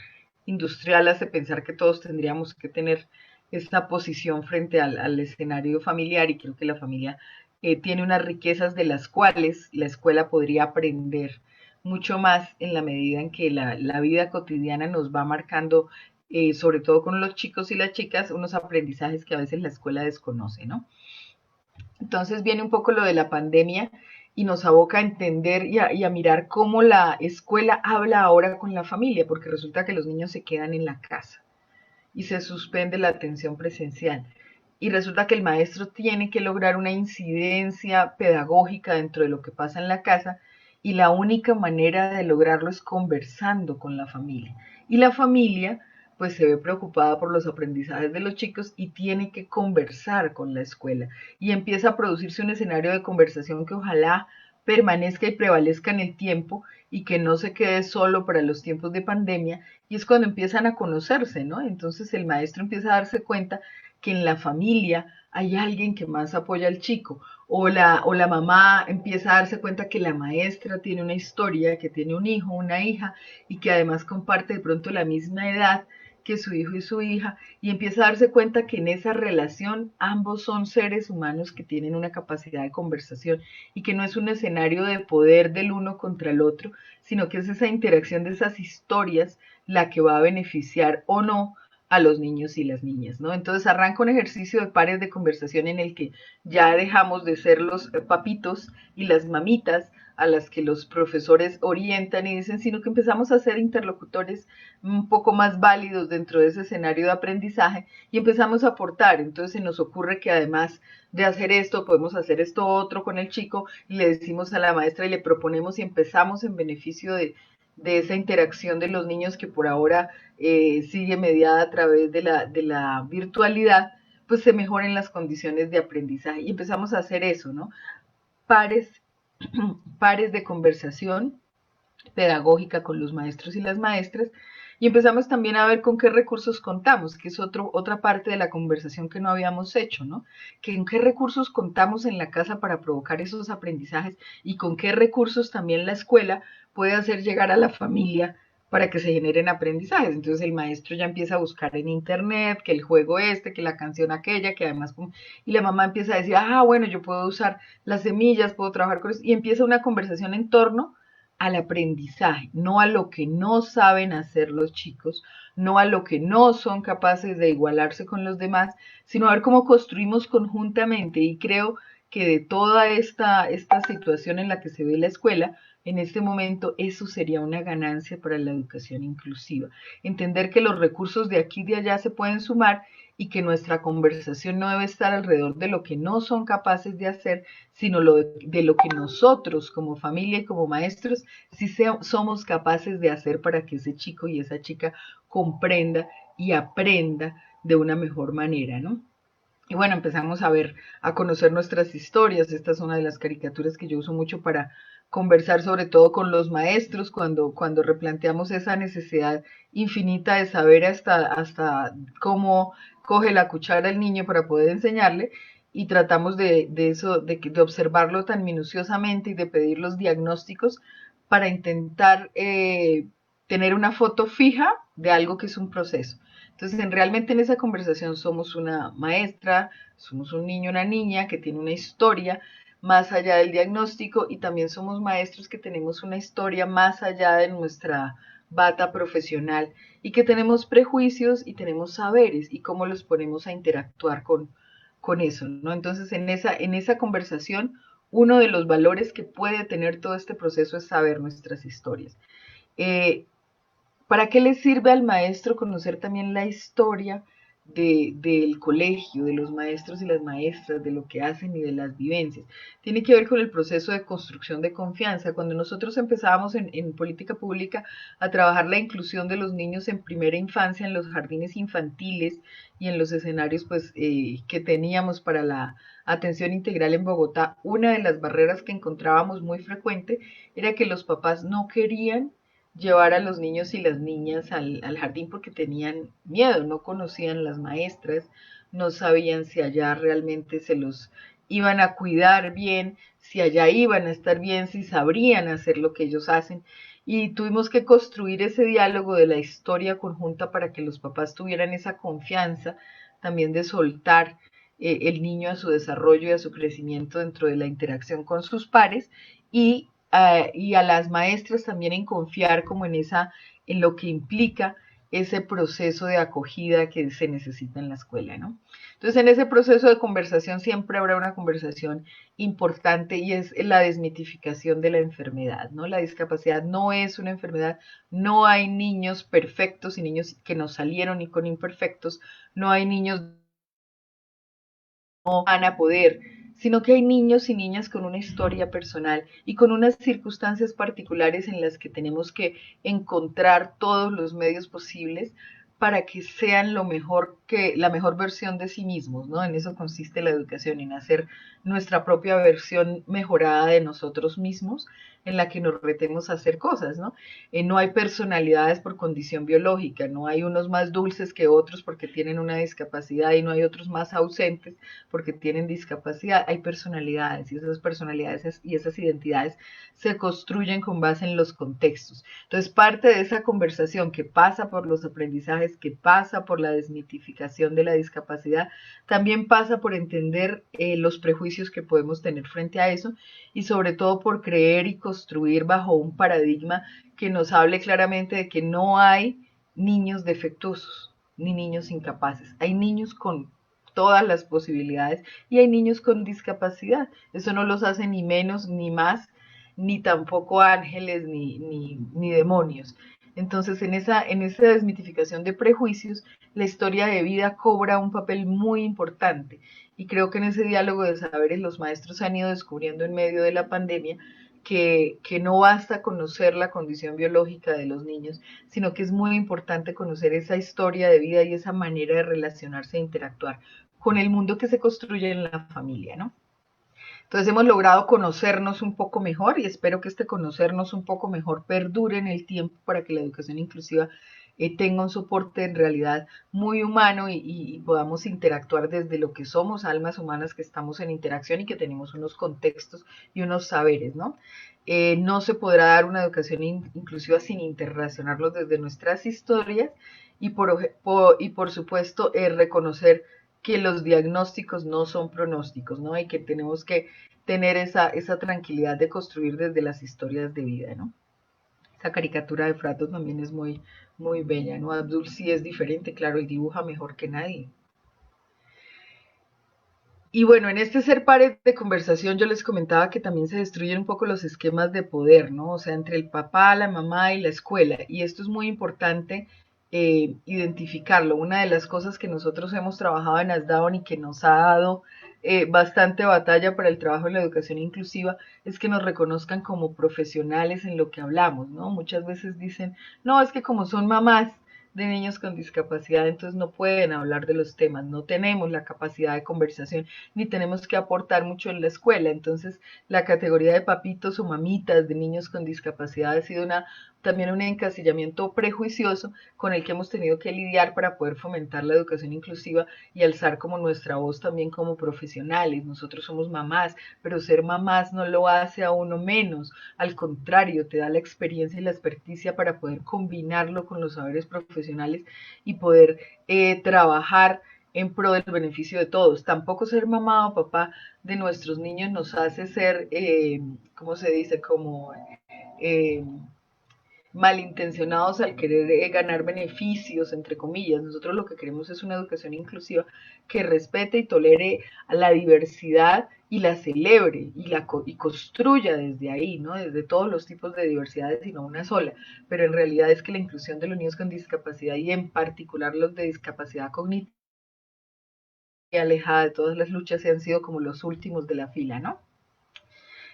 industrial hace pensar que todos tendríamos que tener esta posición frente al escenario familiar y creo que la familia tiene unas riquezas de las cuales la escuela podría aprender mucho más en la medida en que la vida cotidiana nos va marcando, sobre todo con los chicos y las chicas, unos aprendizajes que a veces la escuela desconoce, ¿no? Entonces viene un poco lo de la pandemia y nos aboca a entender y a mirar cómo la escuela habla ahora con la familia, porque resulta que los niños se quedan en la casa y se suspende la atención presencial. Y resulta que el maestro tiene que lograr una incidencia pedagógica dentro de lo que pasa en la casa y la única manera de lograrlo es conversando con la familia. Y la familia pues se ve preocupada por los aprendizajes de los chicos y tiene que conversar con la escuela. Y empieza a producirse un escenario de conversación que ojalá permanezca y prevalezca en el tiempo y que no se quede solo para los tiempos de pandemia, y es cuando empiezan a conocerse, ¿no? Entonces el maestro empieza a darse cuenta que en la familia hay alguien que más apoya al chico, o la mamá empieza a darse cuenta que la maestra tiene una historia, que tiene un hijo, una hija, y que además comparte de pronto la misma edad que su hijo y su hija, y empieza a darse cuenta que en esa relación ambos son seres humanos que tienen una capacidad de conversación y que no es un escenario de poder del uno contra el otro, sino que es esa interacción de esas historias la que va a beneficiar o no a los niños y las niñas, ¿no? Entonces arranca un ejercicio de pares de conversación en el que ya dejamos de ser los papitos y las mamitas a las que los profesores orientan y dicen, sino que empezamos a ser interlocutores un poco más válidos dentro de ese escenario de aprendizaje y empezamos a aportar. Entonces se nos ocurre que además de hacer esto, podemos hacer esto otro con el chico y le decimos a la maestra y le proponemos y empezamos en beneficio de esa interacción de los niños que por ahora sigue mediada a través de la virtualidad, pues se mejoren las condiciones de aprendizaje y empezamos a hacer eso, ¿no? Pares, pares de conversación pedagógica con los maestros y las maestras y empezamos también a ver con qué recursos contamos, que es otra parte de la conversación que no habíamos hecho, ¿no? Que en qué recursos contamos en la casa para provocar esos aprendizajes y con qué recursos también la escuela puede hacer llegar a la familia para que se generen aprendizajes. Entonces el maestro ya empieza a buscar en internet que el juego este, que la canción aquella, que además, y la mamá empieza a decir, ah, bueno, yo puedo usar las semillas, puedo trabajar con eso, y empieza una conversación en torno al aprendizaje, no a lo que no saben hacer los chicos, no a lo que no son capaces de igualarse con los demás, sino a ver cómo construimos conjuntamente. Y creo que de toda esta situación en la que se ve la escuela, en este momento eso sería una ganancia para la educación inclusiva. Entender que los recursos de aquí y de allá se pueden sumar y que nuestra conversación no debe estar alrededor de lo que no son capaces de hacer, sino de lo que nosotros como familia y como maestros sí somos capaces de hacer para que ese chico y esa chica comprenda y aprenda de una mejor manera, ¿no? Y bueno, empezamos a ver, a conocer nuestras historias. Esta es una de las caricaturas que yo uso mucho para conversar, sobre todo con los maestros, cuando replanteamos esa necesidad infinita de saber hasta cómo coge la cuchara el niño para poder enseñarle, y tratamos de eso, de observarlo tan minuciosamente y de pedir los diagnósticos para intentar tener una foto fija de algo que es un proceso. Entonces, realmente en esa conversación somos una maestra, somos un niño, una niña que tiene una historia más allá del diagnóstico, y también somos maestros que tenemos una historia más allá de nuestra bata profesional y que tenemos prejuicios y tenemos saberes y cómo los ponemos a interactuar con eso, ¿no? Entonces, en esa conversación, uno de los valores que puede tener todo este proceso es saber nuestras historias. ¿Para qué le sirve al maestro conocer también la historia del colegio, de los maestros y las maestras, de lo que hacen y de las vivencias? Tiene que ver con el proceso de construcción de confianza. Cuando nosotros empezábamos en política pública a trabajar la inclusión de los niños en primera infancia, en los jardines infantiles y en los escenarios pues, que teníamos para la atención integral en Bogotá, una de las barreras que encontrábamos muy frecuente era que los papás no querían llevar a los niños y las niñas al jardín porque tenían miedo, no conocían las maestras, no sabían si allá realmente se los iban a cuidar bien, si allá iban a estar bien, si sabrían hacer lo que ellos hacen. Y tuvimos que construir ese diálogo de la historia conjunta para que los papás tuvieran esa confianza también de soltar el niño a su desarrollo y a su crecimiento dentro de la interacción con sus pares, y a las maestras también en confiar como en lo que implica ese proceso de acogida que se necesita en la escuela, ¿no? Entonces, en ese proceso de conversación siempre habrá una conversación importante, y es la desmitificación de la enfermedad, ¿no? La discapacidad no es una enfermedad, no hay niños perfectos y niños que nos salieron y con imperfectos, no hay niños no van a poder, sino que hay niños y niñas con una historia personal y con unas circunstancias particulares en las que tenemos que encontrar todos los medios posibles para que sean la mejor versión de sí mismos, ¿no? En eso consiste la educación, en hacer nuestra propia versión mejorada de nosotros mismos, en la que nos retemos a hacer cosas, ¿no? No hay personalidades por condición biológica, no hay unos más dulces que otros porque tienen una discapacidad y no hay otros más ausentes porque tienen discapacidad. Hay personalidades, y esas personalidades y esas identidades se construyen con base en los contextos. Entonces, parte de esa conversación que pasa por los aprendizajes, que pasa por la desmitificación de la discapacidad, también pasa por entender los prejuicios que podemos tener frente a eso, y sobre todo por creer y construir bajo un paradigma que nos hable claramente de que no hay niños defectuosos ni niños incapaces. Hay niños con todas las posibilidades y hay niños con discapacidad. Eso no los hace ni menos ni más, ni tampoco ángeles ni demonios. Entonces, en esa desmitificación de prejuicios, la historia de vida cobra un papel muy importante. Y creo que en ese diálogo de saberes los maestros han ido descubriendo en medio de la pandemia que no basta conocer la condición biológica de los niños, sino que es muy importante conocer esa historia de vida y esa manera de relacionarse e interactuar con el mundo que se construye en la familia, ¿no? Entonces hemos logrado conocernos un poco mejor, y espero que este conocernos un poco mejor perdure en el tiempo para que la educación inclusiva tenga un soporte en realidad muy humano, y podamos interactuar desde lo que somos, almas humanas que estamos en interacción y que tenemos unos contextos y unos saberes, ¿no? No se podrá dar una educación inclusiva sin interrelacionarlos desde nuestras historias, y por supuesto reconocer que los diagnósticos no son pronósticos, ¿no? Y que tenemos que tener esa tranquilidad de construir desde las historias de vida, ¿no? Esa caricatura de Frato también es muy, muy bella, ¿no? Abdul sí es diferente, claro, él dibuja mejor que nadie. Y bueno, en este ser pares de conversación yo les comentaba que también se destruyen un poco los esquemas de poder, ¿no? O sea, entre el papá, la mamá y la escuela. Y esto es muy importante identificarlo. Una de las cosas que nosotros hemos trabajado en ASDAON y que nos ha dado bastante batalla para el trabajo en la educación inclusiva es que nos reconozcan como profesionales en lo que hablamos, ¿no? Muchas veces dicen, no, es que como son mamás, de niños con discapacidad, entonces no pueden hablar de los temas, no tenemos la capacidad de conversación, ni tenemos que aportar mucho en la escuela. Entonces, la categoría de papitos o mamitas de niños con discapacidad ha sido también un encasillamiento prejuicioso con el que hemos tenido que lidiar para poder fomentar la educación inclusiva y alzar como nuestra voz también como profesionales. Nosotros somos mamás, pero ser mamás no lo hace a uno menos, al contrario, te da la experiencia y la experticia para poder combinarlo con los saberes profesionales y poder trabajar en pro del beneficio de todos. Tampoco ser mamá o papá de nuestros niños nos hace ser, ¿cómo se dice? Como eh, malintencionados al querer ganar beneficios, entre comillas. Nosotros lo que queremos es una educación inclusiva que respete y tolere a la diversidad y la celebre y construya desde ahí, ¿no? Desde todos los tipos de diversidades y no una sola. Pero en realidad es que la inclusión de los niños con discapacidad y en particular los de discapacidad cognitiva y alejada de todas las luchas se han sido como los últimos de la fila, ¿no?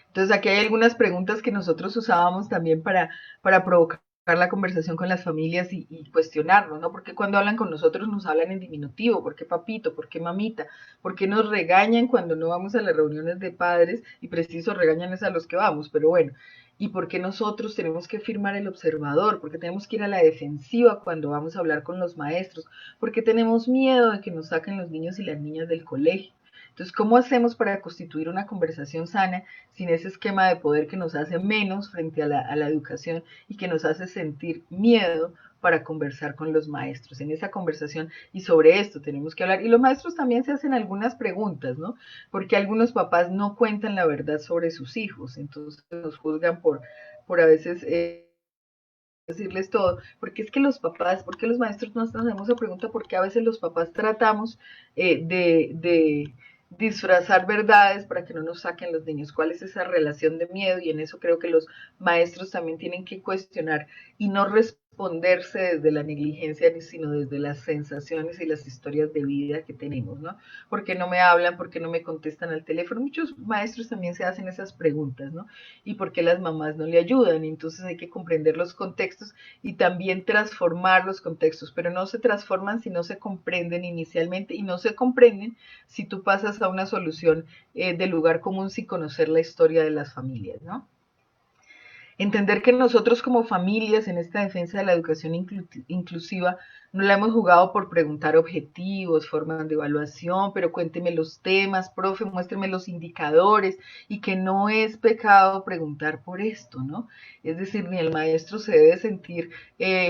Entonces aquí hay algunas preguntas que nosotros usábamos también para provocar la conversación con las familias y cuestionarnos, ¿no? Porque cuando hablan con nosotros nos hablan en diminutivo, ¿por qué papito? ¿Por qué mamita? ¿Por qué nos regañan cuando no vamos a las reuniones de padres? Y preciso regañan es a los que vamos, pero bueno. ¿Y por qué nosotros tenemos que firmar el observador? ¿Por qué tenemos que ir a la defensiva cuando vamos a hablar con los maestros? ¿Por qué tenemos miedo de que nos saquen los niños y las niñas del colegio? Entonces, ¿cómo hacemos para constituir una conversación sana sin ese esquema de poder que nos hace menos frente a la educación y que nos hace sentir miedo para conversar con los maestros? En esa conversación y sobre esto tenemos que hablar. Y los maestros también se hacen algunas preguntas, ¿no? Porque algunos papás no cuentan la verdad sobre sus hijos, entonces nos juzgan por a veces... decirles todo, porque es que los papás, porque los maestros nos hacemos la pregunta, porque a veces los papás tratamos de disfrazar verdades para que no nos saquen los niños, cuál es esa relación de miedo, y en eso creo que los maestros también tienen que cuestionar y no responderse desde la negligencia, sino desde las sensaciones y las historias de vida que tenemos, ¿no? ¿Por qué no me hablan? ¿Por qué no me contestan al teléfono? Muchos maestros también se hacen esas preguntas, ¿no? Y por qué las mamás no le ayudan. Entonces hay que comprender los contextos y también transformar los contextos, pero no se transforman si no se comprenden inicialmente y no se comprenden si tú pasas a una solución del lugar común sin conocer la historia de las familias, ¿no? Entender que nosotros como familias en esta defensa de la educación inclusiva no la hemos jugado por preguntar objetivos, formas de evaluación, pero cuénteme los temas, profe, muéstreme los indicadores y que no es pecado preguntar por esto, ¿no? Es decir, ni el maestro se debe sentir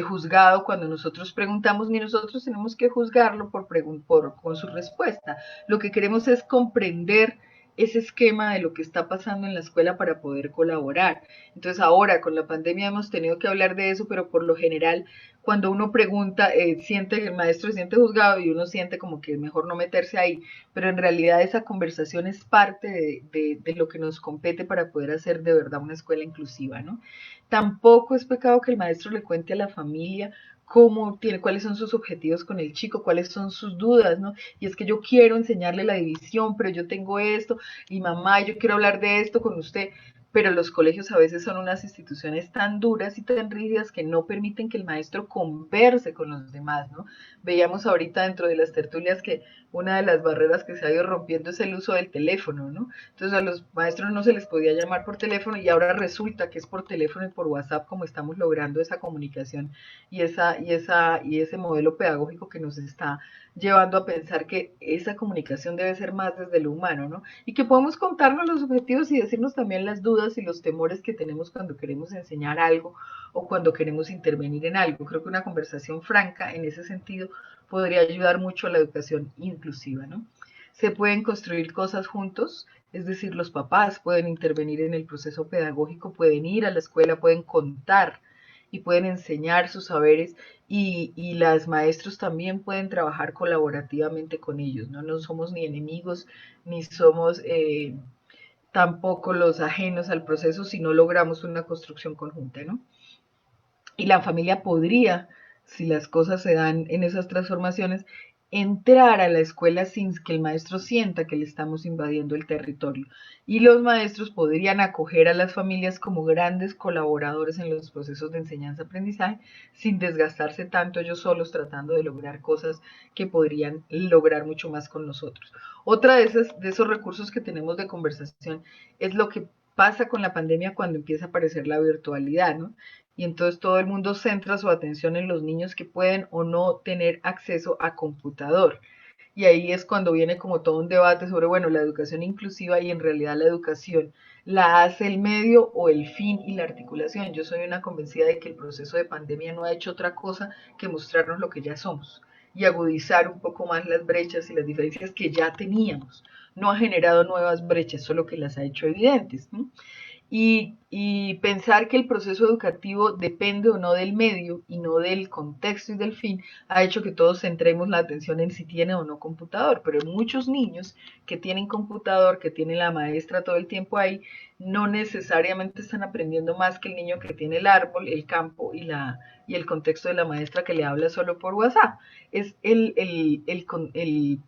juzgado cuando nosotros preguntamos, ni nosotros tenemos que juzgarlo con su respuesta. Lo que queremos es comprender ese esquema de lo que está pasando en la escuela para poder colaborar. Entonces ahora con la pandemia hemos tenido que hablar de eso, pero por lo general cuando uno pregunta, siente que el maestro se siente juzgado y uno siente como que es mejor no meterse ahí, pero en realidad esa conversación es parte de lo que nos compete para poder hacer de verdad una escuela inclusiva, ¿no? Tampoco es pecado que el maestro le cuente a la familia cómo tiene, cuáles son sus objetivos con el chico, cuáles son sus dudas, ¿no? Y es que yo quiero enseñarle la división, pero yo tengo esto, y mamá, yo quiero hablar de esto con usted, pero los colegios a veces son unas instituciones tan duras y tan rígidas que no permiten que el maestro converse con los demás, ¿no? Veíamos ahorita dentro de las tertulias que una de las barreras que se ha ido rompiendo es el uso del teléfono, ¿no? Entonces a los maestros no se les podía llamar por teléfono y ahora resulta que es por teléfono y por WhatsApp como estamos logrando esa comunicación y ese modelo pedagógico que nos está llevando a pensar que esa comunicación debe ser más desde lo humano, ¿no? Y que podemos contarnos los objetivos y decirnos también las dudas y los temores que tenemos cuando queremos enseñar algo o cuando queremos intervenir en algo. Creo que una conversación franca en ese sentido podría ayudar mucho a la educación inclusiva, ¿no? Se pueden construir cosas juntos, es decir, los papás pueden intervenir en el proceso pedagógico, pueden ir a la escuela, pueden contar y pueden enseñar sus saberes y las maestros también pueden trabajar colaborativamente con ellos, ¿no? No somos ni enemigos, ni somos tampoco los ajenos al proceso si no logramos una construcción conjunta, ¿no? Y la familia podría, si las cosas se dan en esas transformaciones, entrar a la escuela sin que el maestro sienta que le estamos invadiendo el territorio. Y los maestros podrían acoger a las familias como grandes colaboradores en los procesos de enseñanza-aprendizaje sin desgastarse tanto ellos solos tratando de lograr cosas que podrían lograr mucho más con nosotros. Otra de esos recursos que tenemos de conversación es lo que pasa con la pandemia cuando empieza a aparecer la virtualidad, ¿no? Y entonces todo el mundo centra su atención en los niños que pueden o no tener acceso a computador. Y ahí es cuando viene como todo un debate sobre, bueno, la educación inclusiva y en realidad la educación la hace el medio o el fin y la articulación. Yo soy una convencida de que el proceso de pandemia no ha hecho otra cosa que mostrarnos lo que ya somos y agudizar un poco más las brechas y las diferencias que ya teníamos. No ha generado nuevas brechas, solo que las ha hecho evidentes, ¿no? Y pensar que el proceso educativo depende o no del medio y no del contexto y del fin, ha hecho que todos centremos la atención en si tiene o no computador, pero muchos niños que tienen computador, que tienen la maestra todo el tiempo ahí, no necesariamente están aprendiendo más que el niño que tiene el árbol, el campo y el contexto de la maestra que le habla solo por WhatsApp. Es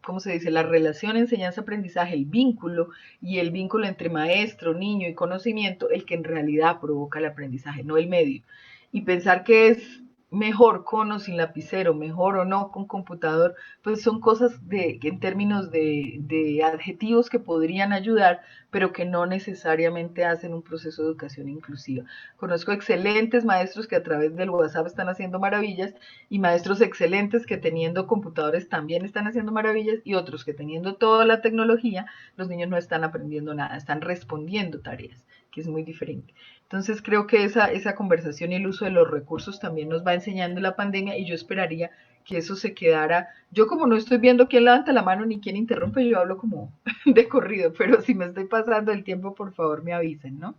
¿cómo se dice? La relación enseñanza-aprendizaje, el vínculo y el vínculo entre maestro, niño y conocimiento, el que en realidad provoca el aprendizaje, no el medio. Y pensar que es mejor con o sin lapicero, mejor o no con computador, pues son cosas en términos de adjetivos que podrían ayudar, pero que no necesariamente hacen un proceso de educación inclusiva. Conozco excelentes maestros que a través del WhatsApp están haciendo maravillas y maestros excelentes que teniendo computadores también están haciendo maravillas y otros que teniendo toda la tecnología, los niños no están aprendiendo nada, están respondiendo tareas, que es muy diferente. Entonces creo que esa conversación y el uso de los recursos también nos va enseñando la pandemia y yo esperaría que eso se quedara. Yo como no estoy viendo quién levanta la mano ni quién interrumpe, yo hablo como de corrido, pero si me estoy pasando el tiempo, por favor me avisen, ¿no?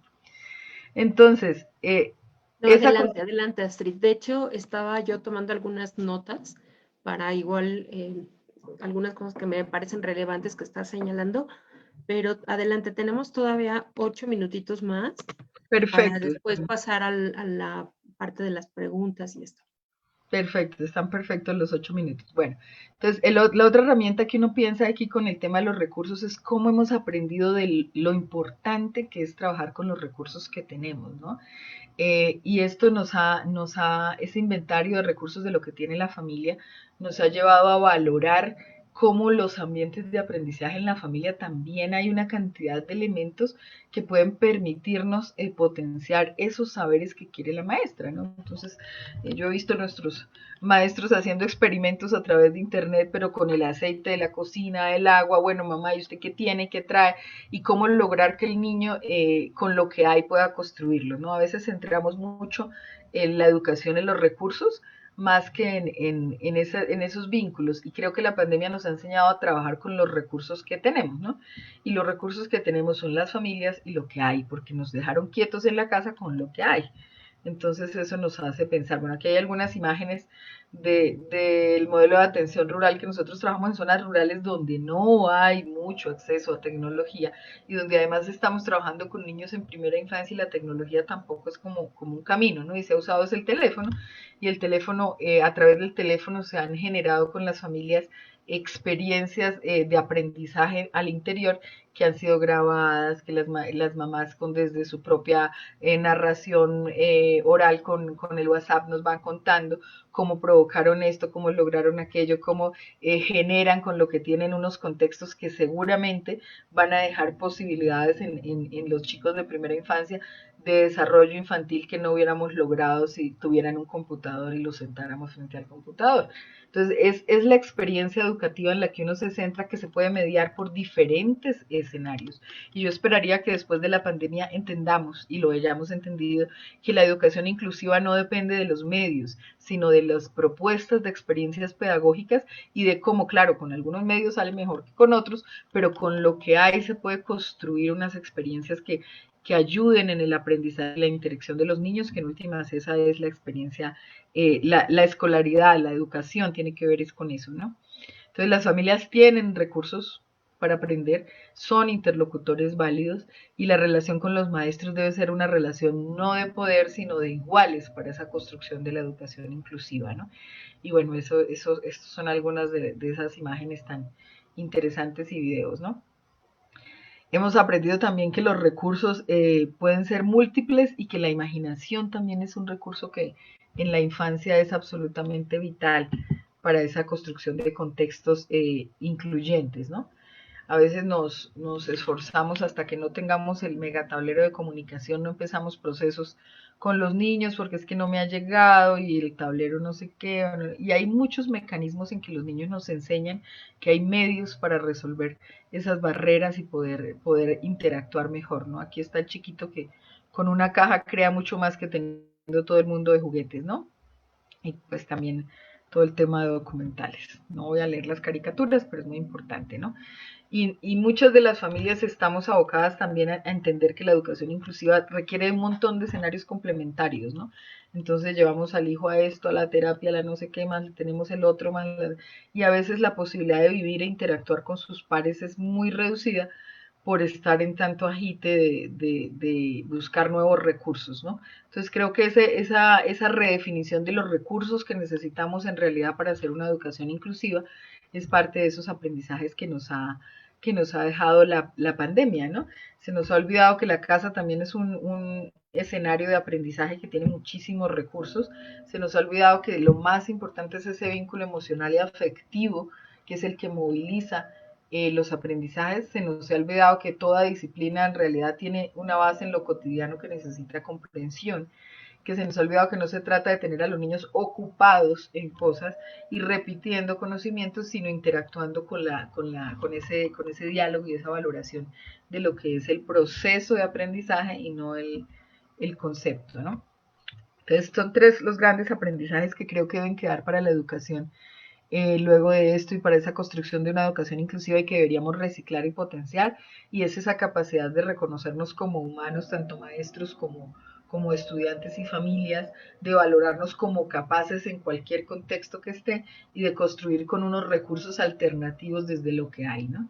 Entonces, No, adelante, adelante, Astrid. De hecho, estaba yo tomando algunas notas para igual algunas cosas que me parecen relevantes que estás señalando, pero adelante, tenemos todavía 8 minutitos más para perfecto. después pasar a la parte de las preguntas y esto. Perfecto, están perfectos los 8 minutos. Bueno, entonces la otra herramienta que uno piensa aquí con el tema de los recursos es cómo hemos aprendido de lo importante que es trabajar con los recursos que tenemos, ¿no? Y esto ese inventario de recursos de lo que tiene la familia, nos ha llevado a valorar cómo los ambientes de aprendizaje en la familia también hay una cantidad de elementos que pueden permitirnos potenciar esos saberes que quiere la maestra, ¿no? Entonces, yo he visto nuestros maestros haciendo experimentos a través de internet, pero con el aceite de la cocina, el agua, bueno, mamá, ¿y usted qué tiene, qué trae? Y cómo lograr que el niño con lo que hay pueda construirlo, ¿no? A veces centramos mucho en la educación en los recursos más que en esos vínculos. Y creo que la pandemia nos ha enseñado a trabajar con los recursos que tenemos, ¿no? Y los recursos que tenemos son las familias y lo que hay, porque nos dejaron quietos en la casa con lo que hay. Entonces eso nos hace pensar, bueno, aquí hay algunas imágenes del modelo de atención rural que nosotros trabajamos en zonas rurales donde no hay mucho acceso a tecnología y donde además estamos trabajando con niños en primera infancia y la tecnología tampoco es como un camino, ¿no? Y se ha usado es el teléfono y el teléfono, a través del teléfono se han generado con las familias experiencias de aprendizaje al interior que han sido grabadas, que las mamás con desde su propia narración oral con el WhatsApp nos van contando cómo provocaron esto, cómo lograron aquello, cómo generan con lo que tienen unos contextos que seguramente van a dejar posibilidades en los chicos de primera infancia de desarrollo infantil que no hubiéramos logrado si tuvieran un computador y los sentáramos frente al computador. Entonces, es la experiencia educativa en la que uno se centra que se puede mediar por diferentes escenarios. Y yo esperaría que después de la pandemia entendamos, y lo hayamos entendido, que la educación inclusiva no depende de los medios, sino de las propuestas de experiencias pedagógicas y de cómo, claro, con algunos medios sale mejor que con otros, pero con lo que hay se puede construir unas experiencias que ayuden en el aprendizaje y la interacción de los niños, que en últimas esa es la experiencia, la escolaridad, la educación tiene que ver es con eso, ¿no? Entonces las familias tienen recursos para aprender, son interlocutores válidos y la relación con los maestros debe ser una relación no de poder, sino de iguales para esa construcción de la educación inclusiva, ¿no? Y bueno, estos son algunas de esas imágenes tan interesantes y videos, ¿no? Hemos aprendido también que los recursos pueden ser múltiples y que la imaginación también es un recurso que en la infancia es absolutamente vital para esa construcción de contextos incluyentes, ¿no? A veces nos esforzamos hasta que no tengamos el megatablero de comunicación, no empezamos procesos con los niños porque es que no me ha llegado y el tablero no sé qué. Y hay muchos mecanismos en que los niños nos enseñan que hay medios para resolver esas barreras y poder interactuar mejor, ¿no? Aquí está el chiquito que con una caja crea mucho más que teniendo todo el mundo de juguetes, ¿no? Y pues también todo el tema de documentales. No voy a leer las caricaturas, pero es muy importante, ¿no? Y muchas de las familias estamos abocadas también a entender que la educación inclusiva requiere un montón de escenarios complementarios, ¿no? Entonces llevamos al hijo a esto, a la terapia, a la no sé qué, más tenemos el otro, más y a veces la posibilidad de vivir e interactuar con sus pares es muy reducida por estar en tanto agite de buscar nuevos recursos, ¿no? Entonces creo que esa redefinición de los recursos que necesitamos en realidad para hacer una educación inclusiva es parte de esos aprendizajes que nos ha dejado la pandemia, ¿no? Se nos ha olvidado que la casa también es un escenario de aprendizaje que tiene muchísimos recursos. Se nos ha olvidado que lo más importante es ese vínculo emocional y afectivo, que es el que moviliza los aprendizajes. Se nos ha olvidado que toda disciplina en realidad tiene una base en lo cotidiano que necesita comprensión, que se nos ha olvidado que no se trata de tener a los niños ocupados en cosas y repitiendo conocimientos, sino interactuando con ese diálogo y esa valoración de lo que es el proceso de aprendizaje y no el concepto, ¿no? Entonces son tres los grandes aprendizajes que creo que deben quedar para la educación luego de esto y para esa construcción de una educación inclusiva y que deberíamos reciclar y potenciar, y es esa capacidad de reconocernos como humanos, tanto maestros como estudiantes y familias, de valorarnos como capaces en cualquier contexto que esté y de construir con unos recursos alternativos desde lo que hay, ¿no?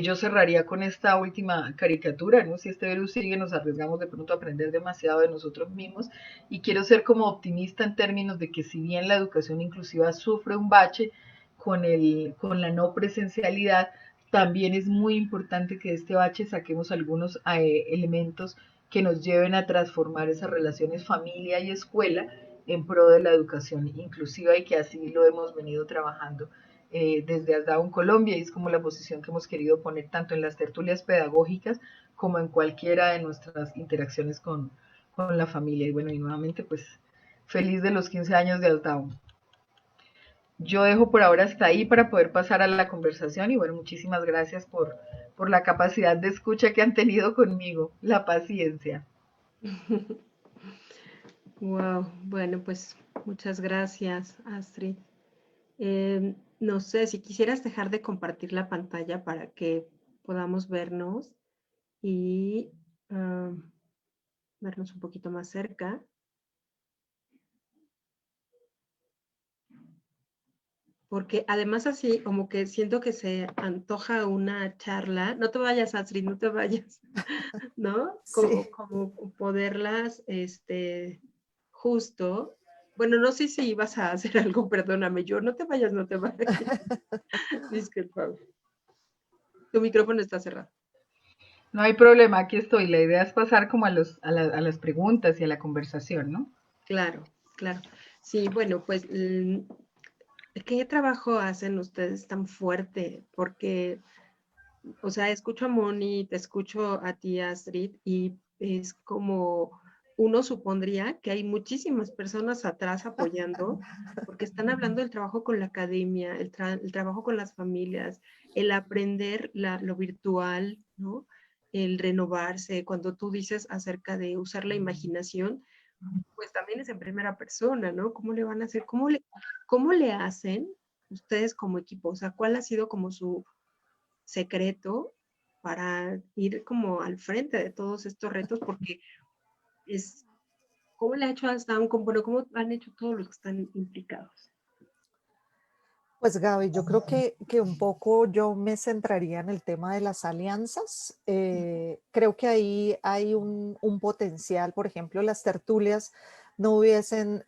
Yo cerraría con esta última caricatura, ¿no? Si este virus sigue, nos arriesgamos de pronto a aprender demasiado de nosotros mismos y quiero ser como optimista en términos de que si bien la educación inclusiva sufre un bache con la no presencialidad, también es muy importante que de este bache saquemos algunos elementos que nos lleven a transformar esas relaciones familia y escuela en pro de la educación inclusiva y que así lo hemos venido trabajando desde ASDAO en Colombia y es como la posición que hemos querido poner tanto en las tertulias pedagógicas como en cualquiera de nuestras interacciones con la familia. Y bueno, y nuevamente pues feliz de los 15 años de ASDAO. Yo dejo por ahora hasta ahí para poder pasar a la conversación y bueno, muchísimas gracias por la capacidad de escucha que han tenido conmigo, la paciencia. Wow, bueno, pues muchas gracias, Astrid. No sé, si quisieras dejar de compartir la pantalla para que podamos vernos y ah, vernos un poquito más cerca. Porque además así como que siento que se antoja una charla. No te vayas, Astrid, no te vayas, ¿no? Sí. Como poderlas, justo. Bueno, no sé si ibas a hacer algo, perdóname, yo no te vayas, no te vayas. Disculpa. Tu micrófono está cerrado. No hay problema, aquí estoy. La idea es pasar como a las preguntas y a la conversación, ¿no? Claro, claro. Sí, bueno, pues, ¿qué trabajo hacen ustedes tan fuerte? Porque, o sea, escucho a Moni, te escucho a ti, Astrid, y es como uno supondría que hay muchísimas personas atrás apoyando, porque están hablando del trabajo con la academia, el trabajo con las familias, el aprender lo virtual, ¿no? El renovarse. Cuando tú dices acerca de usar la imaginación, pues también es en primera persona, ¿no? ¿Cómo le van a hacer? Cómo le hacen ustedes como equipo? O sea, ¿cuál ha sido como su secreto para ir como al frente de todos estos retos, porque es, ¿cómo le ha hecho hasta un bueno, cómo han hecho todos los que están implicados? Pues Gaby, yo creo que un poco yo me centraría en el tema de las alianzas. Creo que ahí hay un potencial, por ejemplo, las tertulias no hubiesen,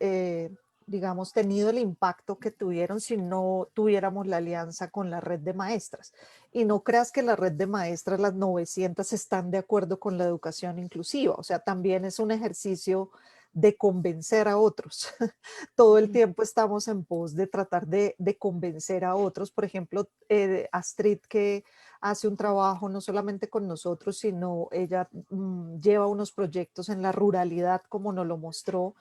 digamos, tenido el impacto que tuvieron si no tuviéramos la alianza con la red de maestras. Y no creas que la red de maestras, las 900, están de acuerdo con la educación inclusiva. O sea, también es un ejercicio de convencer a otros. Todo el tiempo estamos en pos de tratar de convencer a otros. Por ejemplo, Astrid, que hace un trabajo no solamente con nosotros, sino ella lleva unos proyectos en la ruralidad, como nos lo mostró.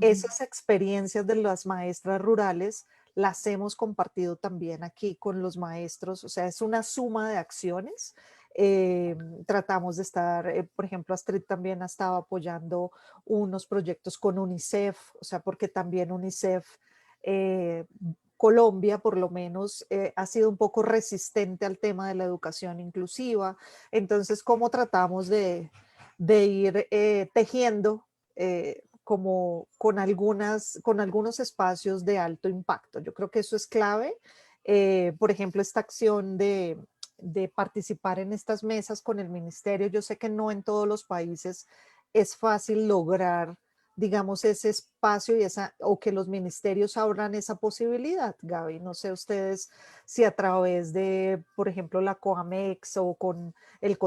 Esas experiencias de las maestras rurales las hemos compartido también aquí con los maestros, o sea, es una suma de acciones. Eh, Tratamos de estar, por ejemplo, Astrid también ha estado apoyando unos proyectos con UNICEF, o sea, porque también UNICEF, eh, Colombia por lo menos, ha sido un poco resistente al tema de la educación inclusiva. Entonces, ¿cómo tratamos de ir tejiendo como con algunos espacios de alto impacto? Yo creo que eso es clave. Por ejemplo, esta acción de participar en estas mesas con el ministerio, yo sé que no en todos los países es fácil lograr, digamos, ese espacio y o que los ministerios abran esa posibilidad, Gaby. No sé ustedes si a través de, por ejemplo, la COAMEX o con el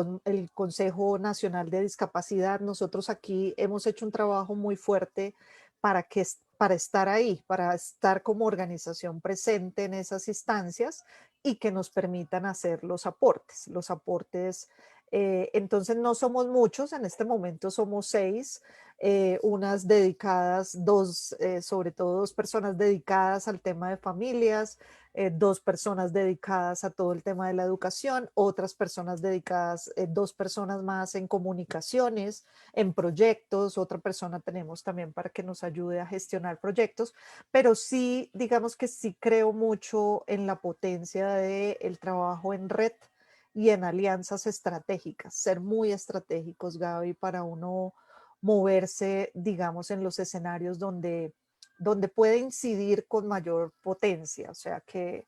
Consejo Nacional de Discapacidad, nosotros aquí hemos hecho un trabajo muy fuerte para para estar ahí, para estar como organización presente en esas instancias y que nos permitan hacer los aportes. Entonces no somos muchos, en este momento somos 6, unas dedicadas, sobre todo 2 personas dedicadas al tema de familias, 2 personas dedicadas a todo el tema de la educación, otras personas dedicadas, 2 personas más en comunicaciones, en proyectos, otra persona tenemos también para que nos ayude a gestionar proyectos, pero sí, digamos que sí creo mucho en la potencia del trabajo en red y en alianzas estratégicas, ser muy estratégicos, Gaby, para uno moverse, digamos, en los escenarios donde puede incidir con mayor potencia. O sea, que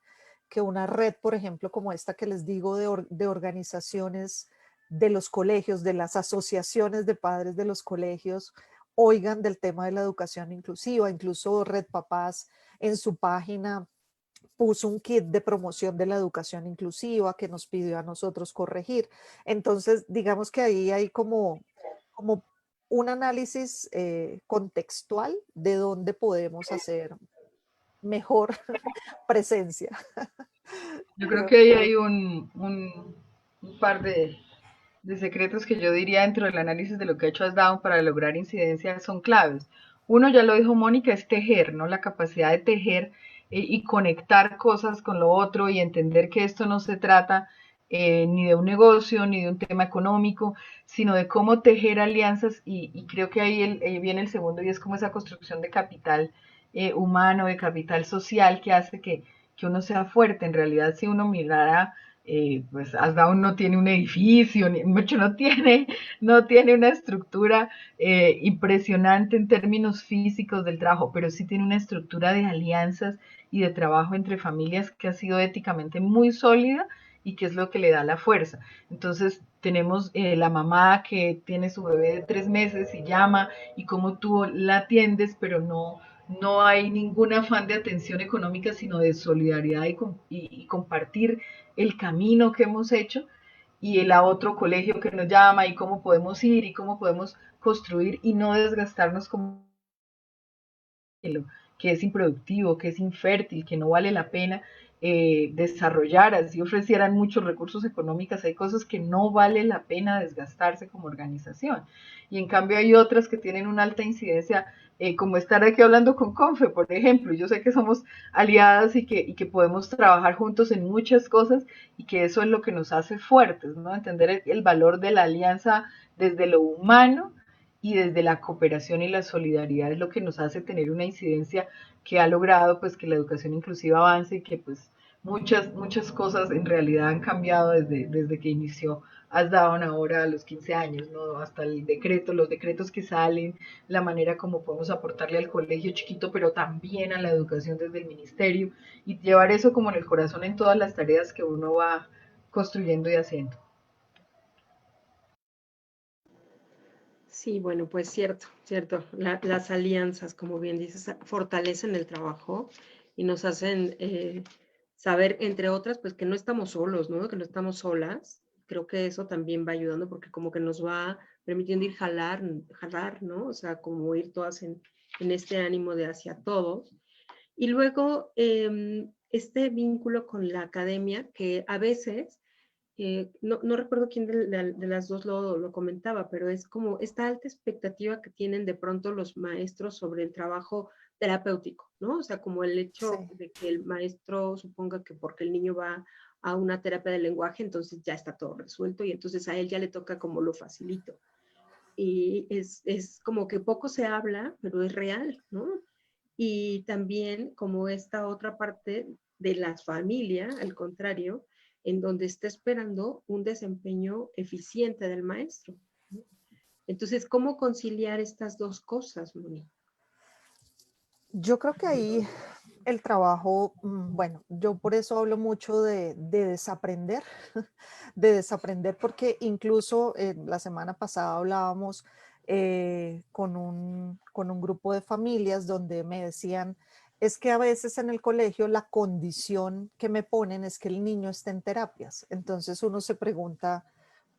una red, por ejemplo, como esta que les digo, de organizaciones de los colegios, de las asociaciones de padres de los colegios, oigan del tema de la educación inclusiva. Incluso Red Papás en su página puso un kit de promoción de la educación inclusiva que nos pidió a nosotros corregir. Entonces, digamos que ahí hay como un análisis contextual de dónde podemos hacer mejor presencia. Yo creo Creo que ahí que hay un par de secretos que yo diría dentro del análisis de lo que ha hecho Asdown para lograr incidencia son claves. Uno, ya lo dijo Mónica, es tejer, ¿no? La capacidad de tejer y conectar cosas con lo otro y entender que esto no se trata ni de un negocio, ni de un tema económico, sino de cómo tejer alianzas y creo que ahí viene el segundo y es como esa construcción de capital humano, de capital social que hace que uno sea fuerte. En realidad, si uno mirara pues Asdown no tiene un edificio, ni mucho no tiene una estructura impresionante en términos físicos del trabajo, pero sí tiene una estructura de alianzas y de trabajo entre familias que ha sido éticamente muy sólida y que es lo que le da la fuerza. Entonces tenemos la mamá que tiene su bebé de 3 meses y llama y cómo tú la atiendes, pero no hay ningún afán de atención económica, sino de solidaridad y compartir el camino que hemos hecho y el a otro colegio que nos llama y cómo podemos ir y cómo podemos construir y no desgastarnos como que es improductivo, que es infértil, que no vale la pena desarrollar, así ofrecieran muchos recursos económicos, hay cosas que no vale la pena desgastarse como organización. Y en cambio hay otras que tienen una alta incidencia, como estar aquí hablando con Confe, por ejemplo. Yo sé que somos aliadas y que podemos trabajar juntos en muchas cosas y que eso es lo que nos hace fuertes, ¿no? Entender el valor de la alianza desde lo humano y desde la cooperación y la solidaridad es lo que nos hace tener una incidencia que ha logrado pues que la educación inclusiva avance y que pues muchas cosas en realidad han cambiado desde que inició has dado ahora a los 15 años, ¿no? Hasta el decreto, los decretos que salen, la manera como podemos aportarle al colegio chiquito, pero también a la educación desde el ministerio, y llevar eso como en el corazón en todas las tareas que uno va construyendo y haciendo. Sí, bueno, pues cierto, cierto. Las alianzas, como bien dices, fortalecen el trabajo y nos hacen saber, entre otras, pues que no estamos solos, ¿no? Que no estamos solas. Creo que eso también va ayudando porque como que nos va permitiendo ir jalar, ¿no? O sea, como ir todas en este ánimo de hacia todos. Y luego, este vínculo con la academia, que a veces no recuerdo quién de las dos lo comentaba, pero es como esta alta expectativa que tienen de pronto los maestros sobre el trabajo terapéutico, ¿no? O sea, como el hecho Sí. de que el maestro suponga que porque el niño va a una terapia de lenguaje, entonces ya está todo resuelto y entonces a él ya le toca como lo facilito. Y es como que poco se habla, pero es real, ¿no? Y también como esta otra parte de la familia, al contrario, en donde está esperando un desempeño eficiente del maestro. Entonces, ¿cómo conciliar estas dos cosas, Moni? Yo creo que ahí el trabajo, bueno, yo por eso hablo mucho de desaprender, de desaprender, porque incluso la semana pasada hablábamos con un grupo de familias donde me decían, es que a veces en el colegio la condición que me ponen es que el niño esté en terapias. Entonces uno se pregunta,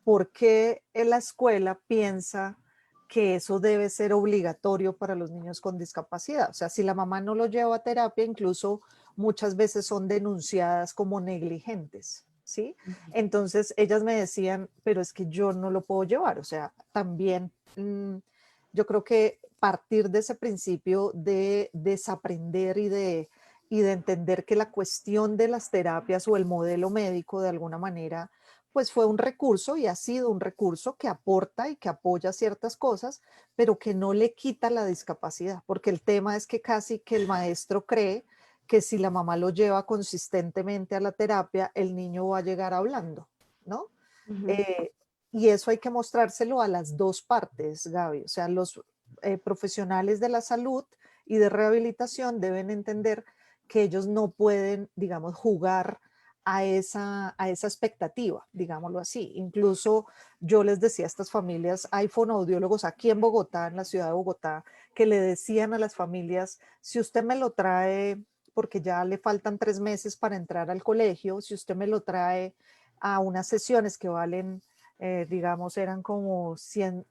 ¿por qué en la escuela piensa que eso debe ser obligatorio para los niños con discapacidad? O sea, si la mamá no lo lleva a terapia, incluso muchas veces son denunciadas como negligentes, ¿sí? Entonces ellas me decían, pero es que yo no lo puedo llevar. O sea, también yo creo que partir de ese principio de desaprender y de entender que la cuestión de las terapias o el modelo médico de alguna manera pues fue un recurso y ha sido un recurso que aporta y que apoya ciertas cosas, pero que no le quita la discapacidad, porque el tema es que casi que el maestro cree que si la mamá lo lleva consistentemente a la terapia, el niño va a llegar hablando, ¿no? Uh -huh. Eh, y eso hay que mostrárselo a las dos partes, Gaby. O sea, los profesionales de la salud y de rehabilitación deben entender que ellos no pueden, digamos, jugar a esa expectativa, digámoslo así. Incluso yo les decía a estas familias, hay fonoaudiólogos aquí en Bogotá, en la ciudad de Bogotá, que le decían a las familias, si usted me lo trae, porque ya le faltan 3 meses para entrar al colegio, si usted me lo trae a unas sesiones que valen, digamos, eran como $100,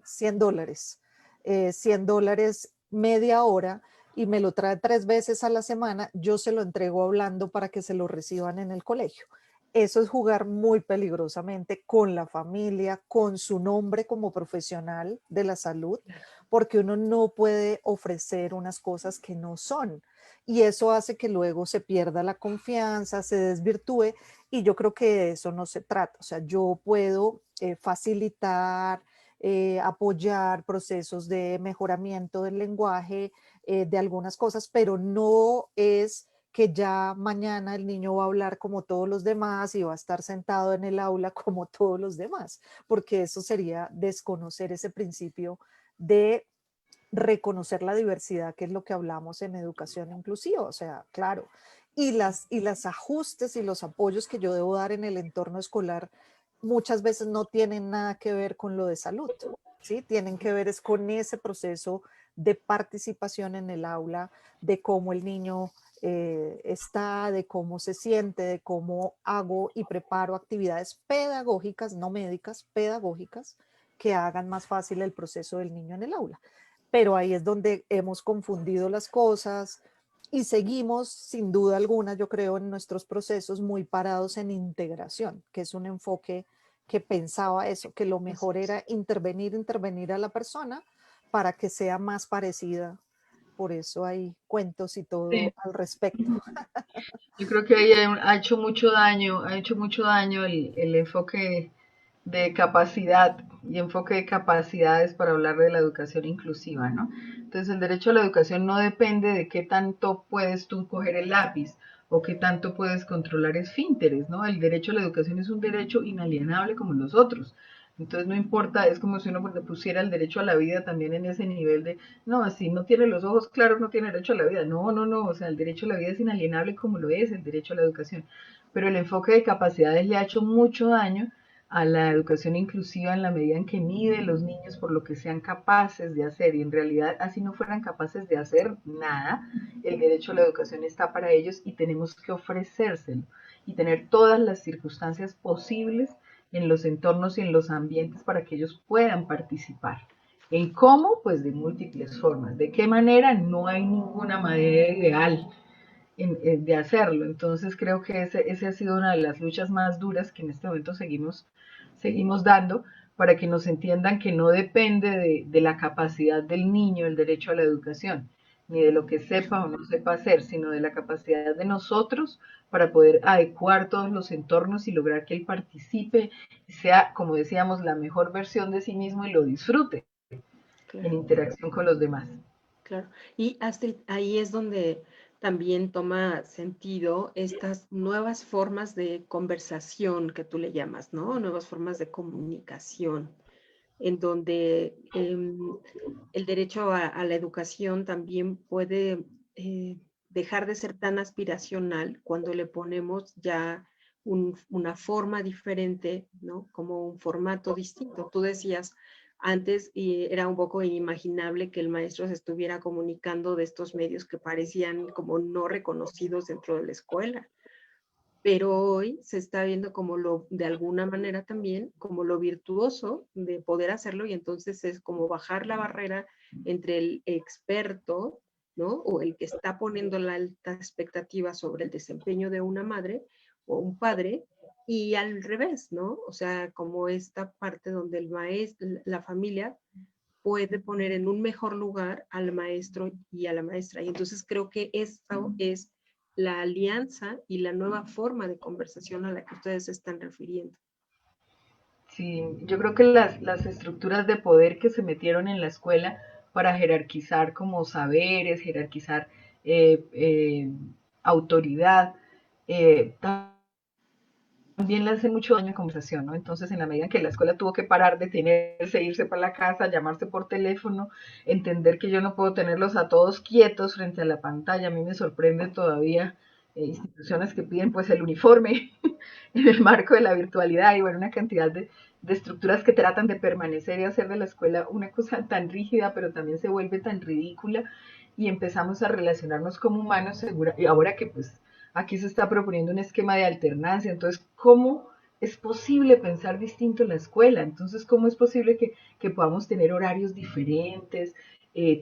$100 media hora, y me lo trae 3 veces a la semana, yo se lo entrego hablando para que se lo reciban en el colegio. Eso es jugar muy peligrosamente con la familia, con su nombre como profesional de la salud, porque uno no puede ofrecer unas cosas que no son. Y eso hace que luego se pierda la confianza, se desvirtúe, y yo creo que de eso no se trata. O sea, yo puedo facilitar, apoyar procesos de mejoramiento del lenguaje, de algunas cosas, pero no es que ya mañana el niño va a hablar como todos los demás y va a estar sentado en el aula como todos los demás, porque eso sería desconocer ese principio de reconocer la diversidad, que es lo que hablamos en educación inclusiva. O sea, claro, y las ajustes y los apoyos que yo debo dar en el entorno escolar muchas veces no tienen nada que ver con lo de salud, ¿sí? Tienen que ver es con ese proceso de participación en el aula, de cómo el niño está, de cómo se siente, de cómo hago y preparo actividades pedagógicas, no médicas, pedagógicas, que hagan más fácil el proceso del niño en el aula. Pero ahí es donde hemos confundido las cosas y seguimos, sin duda alguna, yo creo, en nuestros procesos muy parados en integración, que es un enfoque que pensaba eso, que lo mejor era intervenir a la persona para que sea más parecida. Por eso hay cuentos y todo Sí. al respecto. Yo creo que ahí ha hecho mucho daño el enfoque de capacidad y enfoque de capacidades para hablar de la educación inclusiva, ¿no? Entonces el derecho a la educación no depende de qué tanto puedes tú coger el lápiz o qué tanto puedes controlar esfínteres, ¿no? El derecho a la educación es un derecho inalienable como los otros. Entonces no importa, es como si uno pusiera el derecho a la vida también en ese nivel de, no, si no tiene los ojos claros no tiene derecho a la vida. No, no, no, o sea, el derecho a la vida es inalienable como lo es el derecho a la educación. Pero el enfoque de capacidades le ha hecho mucho daño a la educación inclusiva en la medida en que mide los niños por lo que sean capaces de hacer y en realidad así no fueran capaces de hacer nada, el derecho a la educación está para ellos y tenemos que ofrecérselo y tener todas las circunstancias posibles en los entornos y en los ambientes para que ellos puedan participar. ¿En cómo? Pues de múltiples formas. ¿De qué manera? No hay ninguna manera ideal de hacerlo. Entonces creo que ese ha sido una de las luchas más duras que en este momento seguimos dando para que nos entiendan que no depende de la capacidad del niño el derecho a la educación, ni de lo que sepa o no sepa hacer, sino de la capacidad de nosotros para poder adecuar todos los entornos y lograr que él participe y sea, como decíamos, la mejor versión de sí mismo y lo disfrute en Claro. interacción con los demás. Claro. Y ahí es donde también toma sentido estas nuevas formas de conversación que tú le llamas, ¿no? Nuevas formas de comunicación, en donde el derecho a la educación también puede dejar de ser tan aspiracional cuando le ponemos ya una forma diferente, ¿no? Como un formato distinto. Tú decías antes y era un poco inimaginable que el maestro se estuviera comunicando de estos medios que parecían como no reconocidos dentro de la escuela, pero hoy se está viendo como de alguna manera también, como lo virtuoso de poder hacerlo y entonces es como bajar la barrera entre el experto, ¿no? O el que está poniendo la alta expectativa sobre el desempeño de una madre o un padre y al revés, ¿no? O sea, como esta parte donde el maestro, la familia puede poner en un mejor lugar al maestro y a la maestra. Y entonces creo que esto es la alianza y la nueva forma de conversación a la que ustedes se están refiriendo. Sí, yo creo que las estructuras de poder que se metieron en la escuela para jerarquizar como saberes, jerarquizar eh, eh, autoridad, eh, también le hace mucho daño a la conversación, ¿no? Entonces, en la medida en que la escuela tuvo que parar, detenerse, irse para la casa, llamarse por teléfono, entender que yo no puedo tenerlos a todos quietos frente a la pantalla, a mí me sorprende todavía instituciones que piden pues el uniforme en el marco de la virtualidad y bueno, una cantidad de estructuras que tratan de permanecer y hacer de la escuela una cosa tan rígida, pero también se vuelve tan ridícula y empezamos a relacionarnos como humanos segura, y ahora que pues aquí se está proponiendo un esquema de alternancia, entonces, ¿cómo es posible pensar distinto en la escuela? Entonces, ¿cómo es posible que podamos tener horarios diferentes,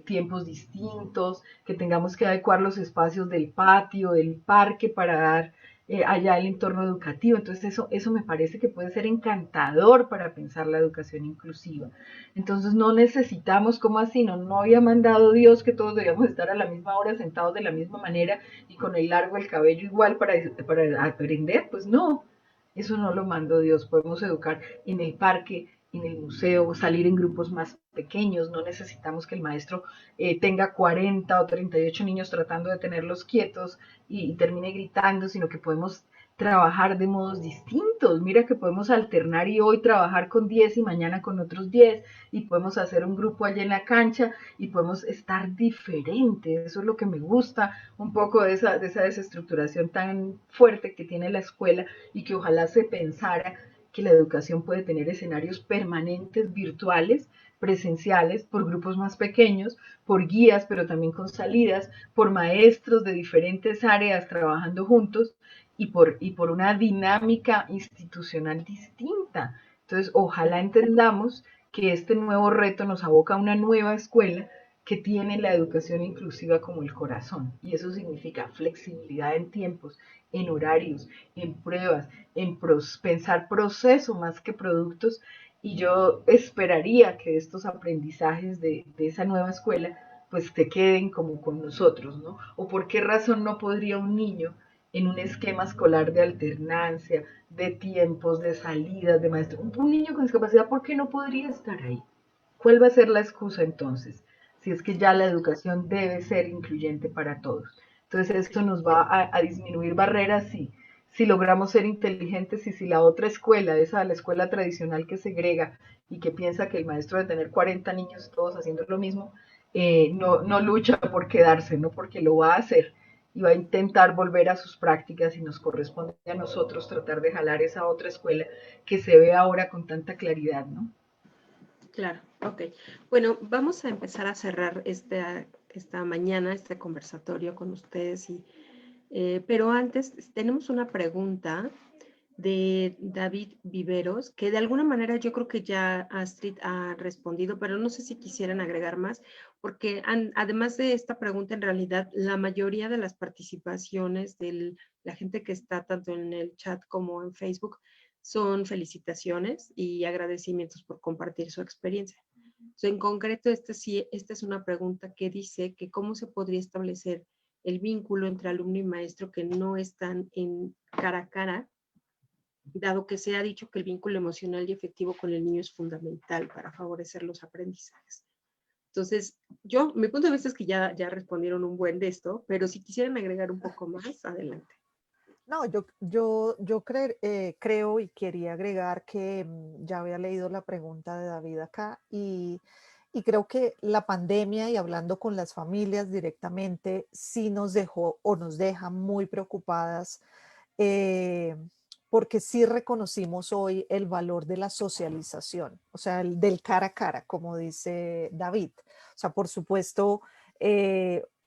tiempos distintos, que tengamos que adecuar los espacios del patio, del parque para dar allá el entorno educativo? Entonces, eso me parece que puede ser encantador para pensar la educación inclusiva. Entonces, no necesitamos, ¿cómo así? No había mandado Dios que todos debíamos estar a la misma hora sentados de la misma manera y con el largo el cabello igual para aprender, pues no, eso no lo mandó Dios. Podemos educar en el parque, en el museo, salir en grupos más pequeños, no necesitamos que el maestro tenga 40 o 38 niños tratando de tenerlos quietos y termine gritando, sino que podemos trabajar de modos distintos. Mira que podemos alternar y hoy trabajar con 10 y mañana con otros 10 y podemos hacer un grupo allá en la cancha y podemos estar diferentes. Eso es lo que me gusta un poco de esa desestructuración tan fuerte que tiene la escuela y que ojalá se pensara que la educación puede tener escenarios permanentes virtuales, presenciales, por grupos más pequeños, por guías, pero también con salidas, por maestros de diferentes áreas trabajando juntos y por una dinámica institucional distinta. Entonces, ojalá entendamos que este nuevo reto nos aboca a una nueva escuela que tiene la educación inclusiva como el corazón. Y eso significa flexibilidad en tiempos, en horarios, en pruebas, en pensar proceso más que productos. Y yo esperaría que estos aprendizajes de esa nueva escuela pues se queden como con nosotros, ¿no? O por qué razón no podría un niño en un esquema escolar de alternancia, de tiempos, de salidas, de maestro. Un niño con discapacidad, ¿por qué no podría estar ahí? ¿Cuál va a ser la excusa entonces? Si es que ya la educación debe ser incluyente para todos. Entonces esto nos va a disminuir barreras, sí. si logramos ser inteligentes y si la otra escuela, esa la escuela tradicional que segrega y que piensa que el maestro debe tener 40 niños todos haciendo lo mismo, no lucha por quedarse, no porque lo va a hacer y va a intentar volver a sus prácticas y nos corresponde a nosotros tratar de jalar esa otra escuela que se ve ahora con tanta claridad, ¿no? Claro, ok. Bueno, vamos a empezar a cerrar esta mañana, este conversatorio con ustedes, pero antes tenemos una pregunta de David Viveros, que de alguna manera yo creo que ya Astrid ha respondido, pero no sé si quisieran agregar más, porque además de esta pregunta, en realidad la mayoría de las participaciones de la gente que está tanto en el chat como en Facebook son felicitaciones y agradecimientos por compartir su experiencia. Entonces, en concreto, esta es una pregunta que dice que cómo se podría establecer el vínculo entre alumno y maestro que no están en cara a cara, dado que se ha dicho que el vínculo emocional y efectivo con el niño es fundamental para favorecer los aprendizajes. Entonces, mi punto de vista es que ya respondieron un buen de esto, pero si quisieran agregar un poco más, adelante. No, creo y quería agregar que ya había leído la pregunta de David acá y creo que la pandemia y hablando con las familias directamente sí nos dejó o nos deja muy preocupadas, eh, porque sí reconocimos hoy el valor de la socialización, o sea, del cara a cara, como dice David. O sea, por supuesto,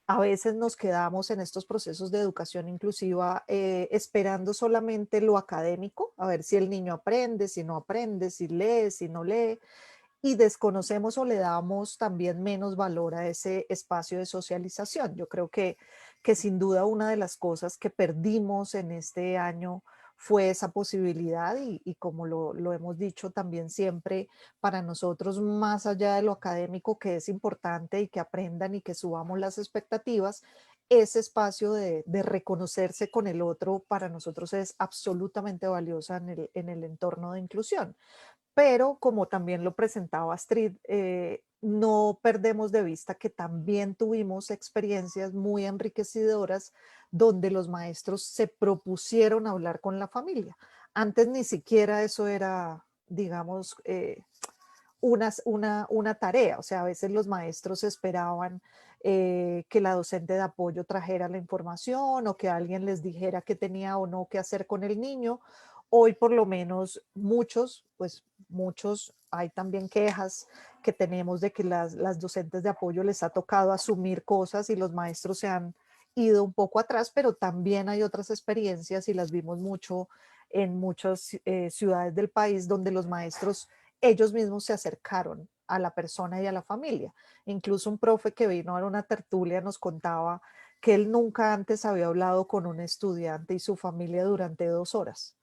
a veces nos quedamos en estos procesos de educación inclusiva esperando solamente lo académico, a ver si el niño aprende, si no aprende, si lee, si no lee, y desconocemos o le damos también menos valor a ese espacio de socialización. Yo creo que sin duda una de las cosas que perdimos en este año fue esa posibilidad y como lo hemos dicho también siempre, para nosotros, más allá de lo académico que es importante y que aprendan y que subamos las expectativas, ese espacio de reconocerse con el otro para nosotros es absolutamente valiosa en el entorno de inclusión. Pero como también lo presentaba Astrid, no perdemos de vista que también tuvimos experiencias muy enriquecedoras donde los maestros se propusieron hablar con la familia. Antes ni siquiera eso era, digamos, una tarea. O sea, a veces los maestros esperaban que la docente de apoyo trajera la información o que alguien les dijera qué tenía o no que hacer con el niño. Hoy por lo menos muchos, hay también quejas que tenemos de que las docentes de apoyo les ha tocado asumir cosas y los maestros se han ido un poco atrás, pero también hay otras experiencias y las vimos mucho en muchas ciudades del país donde los maestros ellos mismos se acercaron a la persona y a la familia. Incluso un profe que vino a una tertulia nos contaba que él nunca antes había hablado con un estudiante y su familia durante 2 horas.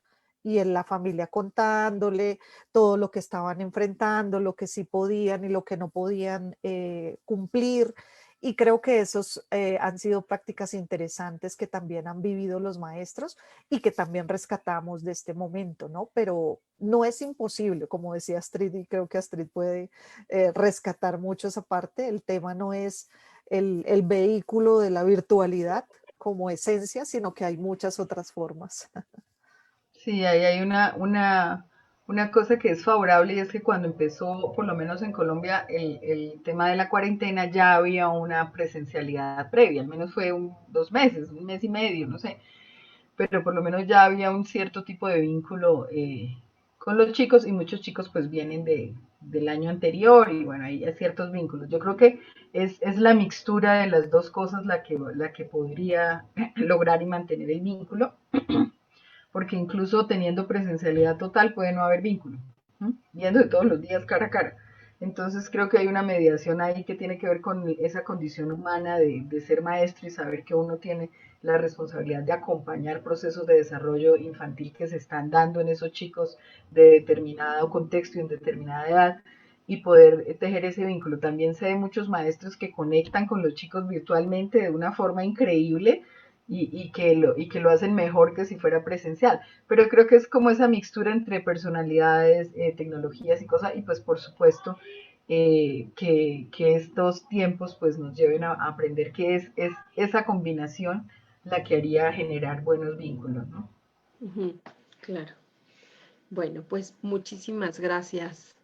Y en la familia contándole todo lo que estaban enfrentando, lo que sí podían y lo que no podían cumplir. Y creo que esos han sido prácticas interesantes que también han vivido los maestros y que también rescatamos de este momento, ¿no? Pero no es imposible, como decía Astrid, y creo que Astrid puede rescatar mucho esa parte. El tema no es el vehículo de la virtualidad como esencia, sino que hay muchas otras formas. Sí, ahí hay una cosa que es favorable y es que cuando empezó, por lo menos en Colombia, el tema de la cuarentena ya había una presencialidad previa, al menos fue 2 meses, un mes y medio, no sé, pero por lo menos ya había un cierto tipo de vínculo con los chicos y muchos chicos pues vienen del año anterior y bueno, hay ciertos vínculos. Yo creo que es la mixtura de las dos cosas la que podría lograr y mantener el vínculo porque incluso teniendo presencialidad total puede no haber vínculo, ¿no? Viendo todos los días cara a cara. Entonces creo que hay una mediación ahí que tiene que ver con esa condición humana de ser maestro y saber que uno tiene la responsabilidad de acompañar procesos de desarrollo infantil que se están dando en esos chicos de determinado contexto y en determinada edad y poder tejer ese vínculo. También sé de muchos maestros que conectan con los chicos virtualmente de una forma increíble y que lo hacen mejor que si fuera presencial. Pero creo que es como esa mixtura entre personalidades, tecnologías y cosas, y pues por supuesto que estos tiempos pues nos lleven a aprender que es esa combinación la que haría generar buenos vínculos, ¿no? Ujú, claro. Bueno, pues muchísimas gracias.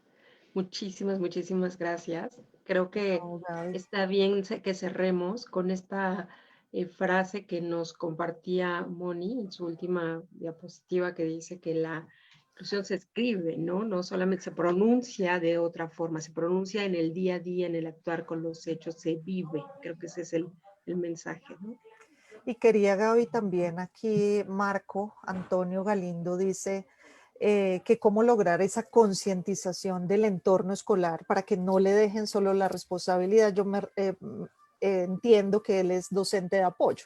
Muchísimas gracias. Creo que No, Gaby. está bien que cerremos con esta frase que nos compartía Moni en su última diapositiva, que dice que la inclusión se escribe, ¿no? No solamente se pronuncia de otra forma, se pronuncia en el día a día, en el actuar con los hechos, se vive. Creo que ese es el mensaje, ¿no? Y quería, Gaby, también aquí Marco Antonio Galindo dice que cómo lograr esa concientización del entorno escolar para que no le dejen solo la responsabilidad. Entiendo que él es docente de apoyo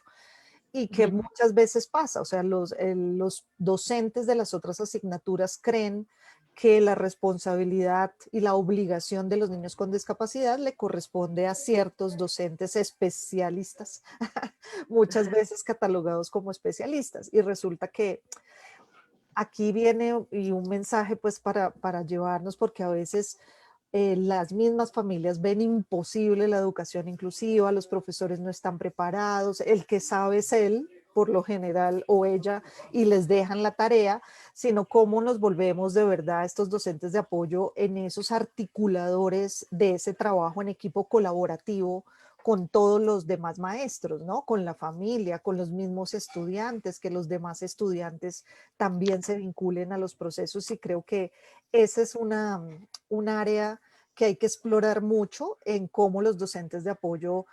y que Ujú. muchas veces pasa, o sea, los docentes de las otras asignaturas creen que la responsabilidad y la obligación de los niños con discapacidad le corresponde a ciertos docentes especialistas, muchas Ajá. veces catalogados como especialistas. Y resulta que aquí viene y un mensaje pues para llevarnos, porque a veces las mismas familias ven imposible la educación inclusiva, los profesores no están preparados, el que sabe es él, por lo general, o ella, y les dejan la tarea, sino cómo nos volvemos de verdad estos docentes de apoyo en esos articuladores de ese trabajo en equipo colaborativo con todos los demás maestros, ¿no? Con la familia, con los mismos estudiantes, que los demás estudiantes también se vinculen a los procesos, y creo que esa es un área que hay que explorar mucho en cómo los docentes de apoyo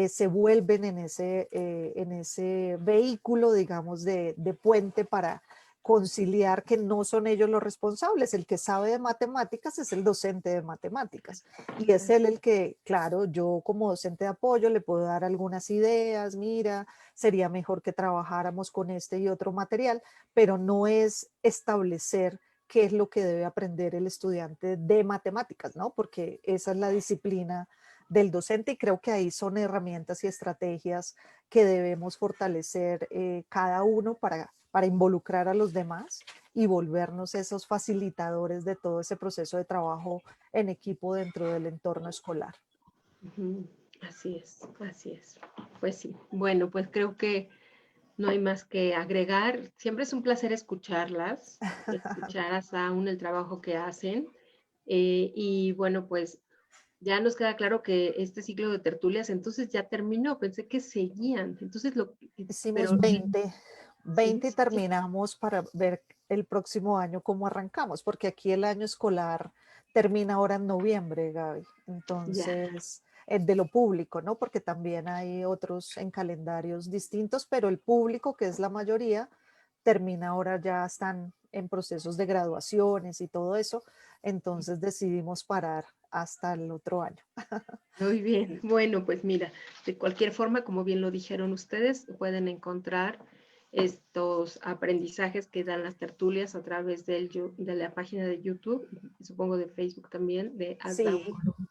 se vuelven en ese vehículo, digamos, de puente para conciliar que no son ellos los responsables. El que sabe de matemáticas es el docente de matemáticas y es él el que, claro, yo como docente de apoyo le puedo dar algunas ideas, mira, sería mejor que trabajáramos con este y otro material, pero no es establecer qué es lo que debe aprender el estudiante de matemáticas, ¿no? Porque esa es la disciplina del docente y creo que ahí son herramientas y estrategias que debemos fortalecer cada uno para involucrar a los demás y volvernos esos facilitadores de todo ese proceso de trabajo en equipo dentro del entorno escolar. Ujú. Así es, así es. Pues sí. Bueno, pues creo que no hay más que agregar. Siempre es un placer escucharlas, escuchar aún el trabajo que hacen. Y bueno, pues ya nos queda claro que este ciclo de tertulias entonces ya terminó. Pensé que seguían. Entonces, Hicimos pero 20 y sí, sí. terminamos para ver el próximo año cómo arrancamos, porque aquí el año escolar termina ahora en noviembre, Gaby. Ya. Entonces, el de lo público, ¿no? Porque también hay otros en calendarios distintos, pero el público, que es la mayoría, termina ahora, ya están en procesos de graduaciones y todo eso. Entonces decidimos parar hasta el otro año. Muy bien. Bueno, pues mira, de cualquier forma, como bien lo dijeron ustedes, pueden encontrar estos aprendizajes que dan las tertulias a través de la página de YouTube y supongo de Facebook también, de Asdown Sí, Colombia.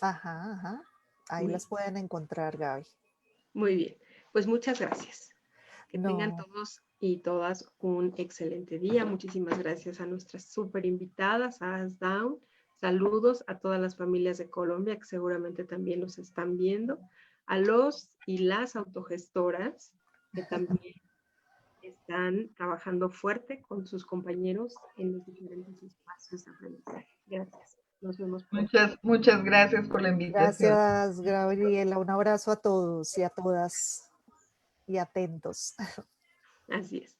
ajá, ajá. Ahí Muy, las pueden encontrar, Gaby. muy bien. Pues muchas gracias. Que tengan No, todos y todas un excelente día. Muchísimas gracias a nuestras súper invitadas, a Asdown. Saludos a todas las familias de Colombia que seguramente también nos están viendo, a los y las autogestoras que también están trabajando fuerte con sus compañeros en los diferentes espacios de aprendizaje. Gracias. Nos vemos pronto. Muchas gracias por la invitación. gracias, Gabriela. Un abrazo a todos y a todas y atentos. Así es.